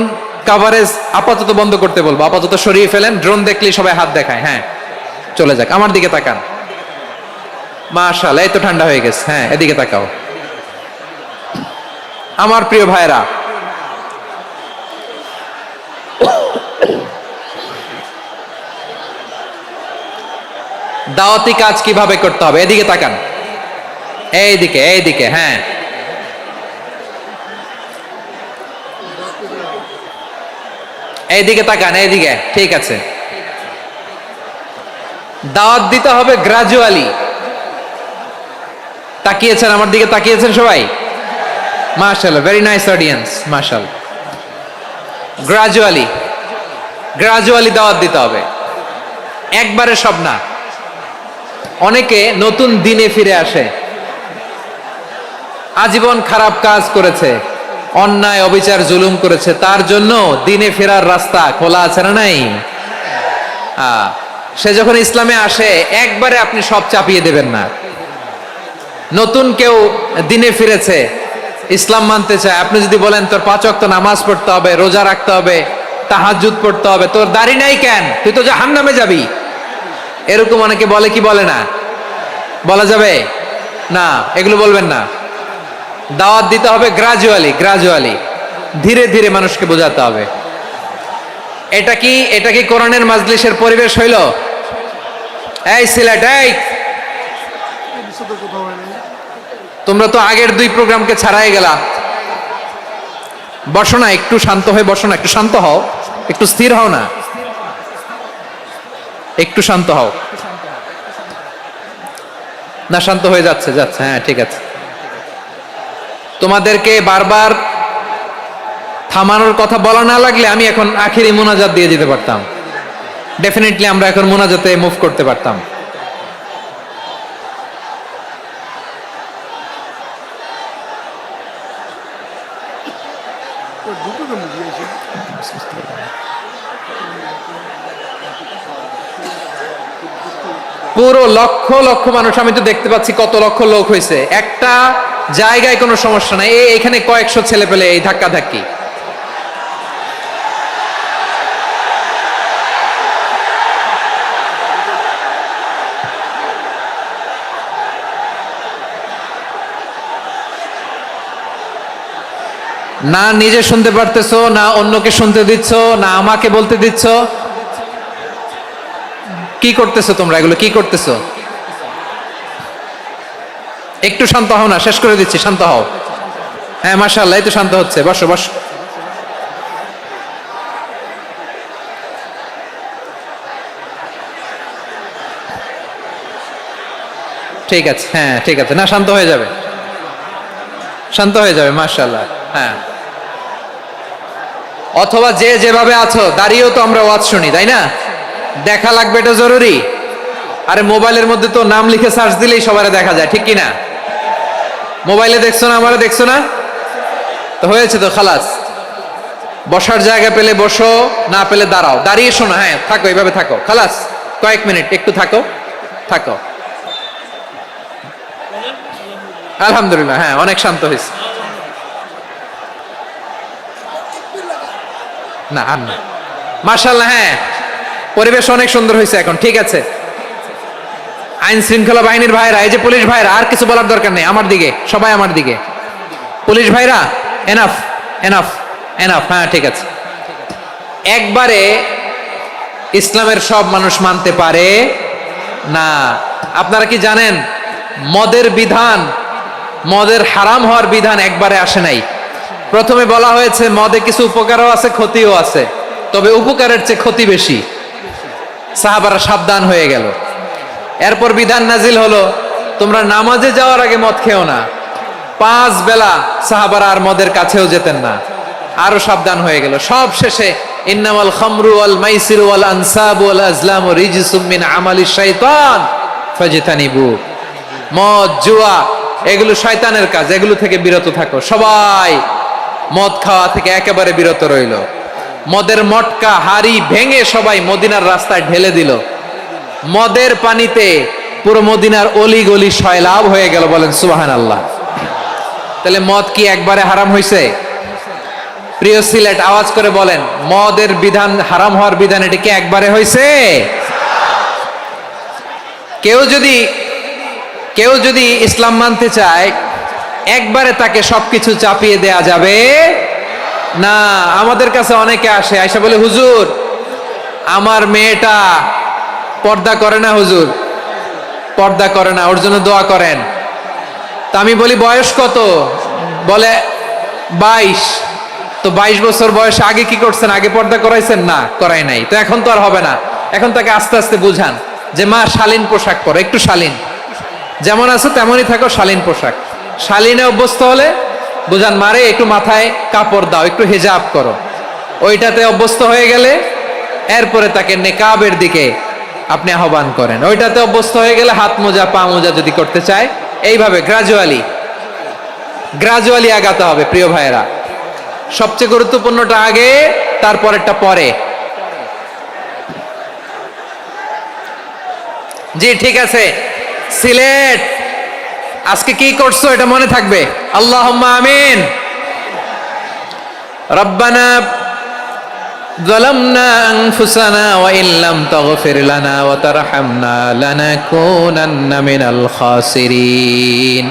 কভারেজ আপাতত বন্ধ করতে বলবো, আপাতত সরিয়ে ফেলেন। ড্রোন দেখলেই সবাই হাত দেখায়। হ্যাঁ চলে যাক, আমার দিকে তাকান। মাশাআল্লাহ, এই তো ঠান্ডা হয়ে গেছে। হ্যাঁ এদিকে তাকাও। আমার প্রিয় ভাইরা, দাওয়াতি কাজ কিভাবে করতে হবে এদিকে তাকান। এইদিকে এইদিকে, হ্যাঁ এইদিকে তাকান, এইদিকে, ঠিক আছে। দাওয়াত দিতে হবে গ্রাজুয়ালি। তাকিয়েছেন আমার দিকে, তাকিয়েছেন সবাই? মাশাআল্লাহ, ভেরি নাইস অডিয়েন্স, মাশাআল্লাহ। গ্রাজুয়ালি দাওয়াত দিতে হবে, একবারে সব না। অনেকে নতুন দিনে ফিরে আসে, আজীবন খারাপ কাজ করেছে, অন্যায় অবিচার জুলুম করেছে, তার জন্য দিনে ফেরার রাস্তা খোলা আছে না নাই? সে যখন ইসলামে আসে একবারে আপনি সব চাপিয়ে দেবেন না। নতুন কেউ দিনে ফিরেছে, ইসলাম মানতে চায়, আপনি যদি বলেন তোর 5 ওয়াক্ত নামাজ পড়তে হবে, রোজা রাখতে হবে, তাহাজ্জুদ পড়তে হবে, তোর দাড়ি নাই কেন, তুই তো জাহান্নামে যাবি। এরকম অনেকে বলে কি বলে না? বলা যাবে না, এগুলো বলবেন না। দাওয়াত দিতে হবে গ্রাজুয়ালি, ধীরে ধীরে মানুষকে বোঝাতে হবে। এটা কি কোরআনের মাজলিসের পরিবেশ হইল? এই সিলেট, এই তোমরা তো আগের 2 প্রোগ্রামকে ছাড়াই গেলা। বসো না, একটু শান্ত হয়ে বসো না, একটু শান্ত হও, একটু স্থির হও না, একটু শান্ত হও না। শান্ত হয়ে যাচ্ছে, হ্যাঁ ঠিক আছে। তোমাদেরকে বারবার থামানোর কথা বলা না লাগলে আমি এখন আখিরি মোনাজাত দিয়ে দিতে পারতাম। ডেফিনেটলি আমরা এখন মোনাজাতে মুভ করতে পারতাম। পুরো লক্ষ লক্ষ মানুষ, আমি তো দেখতে পাচ্ছি কত লক্ষ লোক হয়েছে। একটা জায়গায় কোনো সমস্যা নাই, এখানে কয়েকশো ছেলে পেলে এই ধাক্কা ধাক্কি। না নিজে শুনতে পারতেছো, না অন্যকে শুনতে দিচ্ছ, না আমাকে বলতে দিচ্ছ। কি করতেছো তোমরা, এগুলো কি করতেছো? একটু শান্ত হও না, শেষ করে দিচ্ছি, শান্ত হও। হ্যাঁ মাশাআল্লাহ, এই তো শান্ত হচ্ছে। বসো বসো। ঠিক আছে, হ্যাঁ ঠিক আছে, না শান্ত হয়ে যাবে, শান্ত হয়ে যাবে মাশাআল্লাহ। হ্যাঁ, অথবা যে যেভাবে আছো দাঁড়িয়েও তো আমরা ওয়াজ শুনি, তাই না? দেখা লাগবে, এটা জরুরি। আরে মোবাইলের মধ্যে তো নাম লিখে সার্চ দিলেই সবারে দেখা যায়, ঠিক কি না? মোবাইলে দেখছো না, আমারে দেখছো না, তো হয়েছে তো, খালাস। বসার জায়গা পেলে বসো, না পেলে দাঁড়াও, দাঁড়িয়ে শোনো। হ্যাঁ থাকো, এইভাবে থাকো, খালাস। কয়েক মিনিট একটু থাকো, থাকো। আলহামদুলিল্লাহ, হ্যাঁ অনেক শান্ত হয়েছে। না আর না, মাশাআল্লাহ, হ্যাঁ পরিবেশ অনেক সুন্দর হয়েছে এখন, ঠিক আছে। আইন শৃঙ্খলা বাহিনীর ভাইরা, এই যে পুলিশ ভাইরা, আর কিছু বলার দরকার নেই, আমার দিকে সবাই, আমার দিকে। পুলিশ ভাইরা এনাফ, এনাফ, এনাফ। হ্যাঁ ঠিক আছে। একবারে ইসলামের সব মানুষ মানতে পারে না। আপনারা কি জানেন মদের বিধান, মদের হারাম হওয়ার বিধান একবারে আসে নাই। প্রথমে বলা হয়েছে মদে কিছু উপকারও আছে, ক্ষতিও আছে, তবে উপকারের চেয়ে ক্ষতি বেশি। সাহাবারা সাবধান হয়ে গেল। এরপর বিধান নাজিল হলো, তোমরা নামাজে যাওয়ার আগে মদ খেও না। 5 বেলা সাহাবারা আর মদের কাছেও যেতেন না, আরো সাবধান হয়ে গেল। সব শেষে ইন্নামাল খামরু ওয়াল মাইসিরু ওয়াল আনসাবু ওয়াল আজলামু রিজসুম মিন আমালিশ শাইতান ফাজতানিবু। মদ, জুয়া এগুলো শয়তানের কাজ, এগুলো থেকে বিরত থাকো। সবাই মদ খাওয়া থেকে একেবারে বিরত রইল। মদের মটকা হাড়ি ভেঙে সবাই মদিনার রাস্তায় ঢেলে দিল। মদের পানিতে পুরো মদিনার অলি গলি সয়লাব হয়ে গেল। বলেন সুবহানাল্লাহ। তাহলে মদ কি একবারে হারাম হয়েছে? প্রিয় সিলেট, আওয়াজ করে বলেন, মদের বিধান, হারাম হওয়ার বিধান, এটা কি একবারে হয়েছে? কেউ যদি ইসলাম মানতে চায়, একবারে তাকে সবকিছু চাপিয়ে দেয়া যাবে না। আমাদের কাছে অনেকে আসে, আয়সা বলে, হুজুর আমার মেয়েটা পর্দা করে না, হুজুর পর্দা করে না, ওর জন্য দোয়া করেন। তা আমি বলি বয়স কত? বলে 22। তো 22 বছর বয়সে আগে কি করছেন? আগে পর্দা করাইছেন? না, করাই নাই। তো এখন তো আর হবে না। এখন তাকে আস্তে আস্তে বুঝান যে মা শালীন পোশাক পরো, একটু শালীন, যেমন আছো তেমনই থাকো, শালীন পোশাক। শালীনে অভ্যস্ত হলে বুঝান, মারে একটু মাথায় কাপড় দাও, একটু হেজাব করো। ওইটাতে অভ্যস্ত হয়ে গেলে এরপরে তাকে নেকাবের দিকে আপনি আহ্বান করেন। ওইটাতে অভ্যস্ত হয়ে গেলে হাত মোজা, পা মোজা যদি করতে চায়, এইভাবে গ্রাজুয়ালি আগাতে হবে। প্রিয় ভাইয়েরা, সবচেয়ে গুরুত্বপূর্ণটা আগে, তারপরেরটা পরে। জি ঠিক আছে। সিলেট আজকে কি করছো এটা মনে থাকবে। আল্লাহুম্মা আমিন। রব্বানা ظلمنا أنفسنا وإن لم تغفر لنا وترحمنا لنكونن من الخاسرين